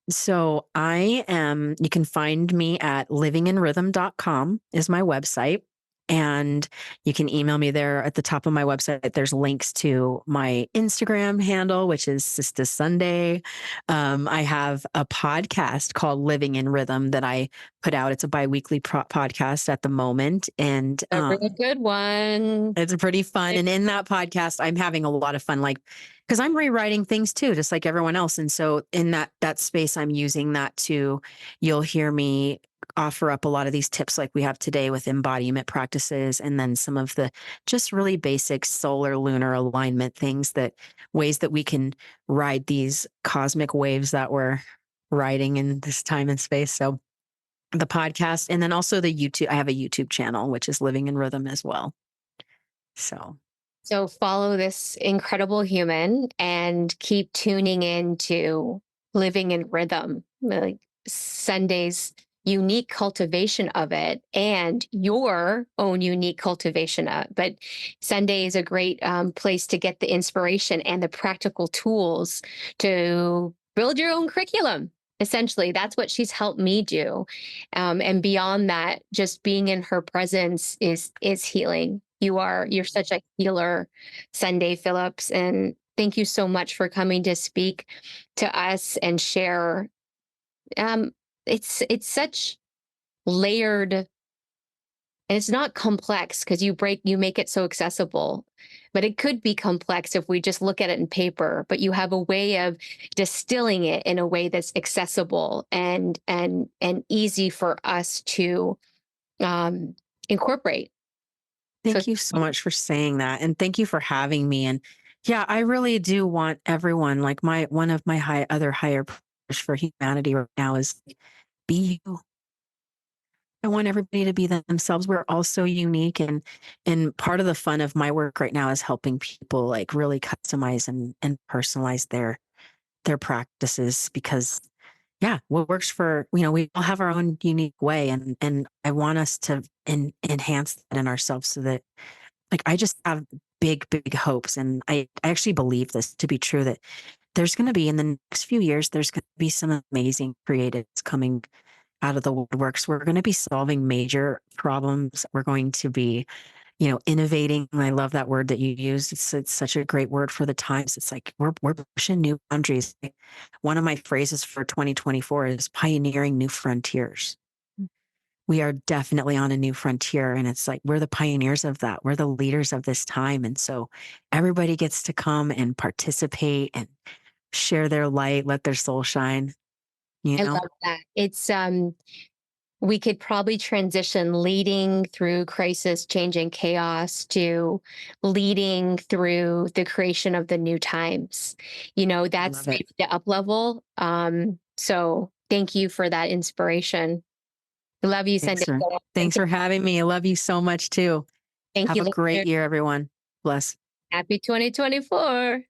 So you can find me at livinginrhythm.com is my website. And you can email me there. At the top of my website, there's links to my Instagram handle, which is Sister Sunday. I have a podcast called Living in Rhythm that I put out. It's a biweekly podcast at the moment. And A really good one. it's pretty fun. And in that podcast, I'm having a lot of fun, like, because I'm rewriting things too, just like everyone else. And so in that space, I'm using that to, you'll hear me offer up a lot of these tips like we have today with embodiment practices, and then some of the just really basic solar lunar alignment things, that ways that we can ride these cosmic waves that we're riding in this time and space. So the podcast, and then also the YouTube, I have a YouTube channel, which is Living in Rhythm as well. So follow this incredible human and keep tuning in to Living in Rhythm, like Sunday's unique cultivation of it and your own unique cultivation of it. But Sunday is a great place to get the inspiration and the practical tools to build your own curriculum. Essentially, that's what she's helped me do. And beyond that, just being in her presence is healing. You're such a healer, Sunday Phillips, and thank you so much for coming to speak to us and share. It's such layered, and it's not complex because you make it so accessible, but it could be complex if we just look at it in paper. But you have a way of distilling it in a way that's accessible and easy for us to incorporate. Thank you so much for saying that. And thank you for having me. And yeah, I really do want everyone, like one of my other higher prayers for humanity right now is be you. I want everybody to be themselves. We're all so unique. And part of the fun of my work right now is helping people like really customize and personalize their practices, because yeah, what works for, we all have our own unique way. And I want us to enhance that in ourselves, so that, like, I just have big hopes. And I actually believe this to be true, that there's going to be, in the next few years, there's going to be some amazing creatives coming out of the woodworks. We're going to be solving major problems. We're going to be, innovating. And I love that word that you used. It's such a great word for the times. It's like we're pushing new boundaries. One of my phrases for 2024 is pioneering new frontiers. We are definitely on a new frontier, and it's like we're the pioneers of that. We're the leaders of this time. And so everybody gets to come and participate and share their light, let their soul shine. I love that. It's we could probably transition leading through crisis, change, and chaos to leading through the creation of the new times. That's Love it. the up level. So thank you for that inspiration. I love you, Thanks Sunday. thanks for having me. I love you so much too. Thank Have you. a great year, everyone. Bless. Happy 2024.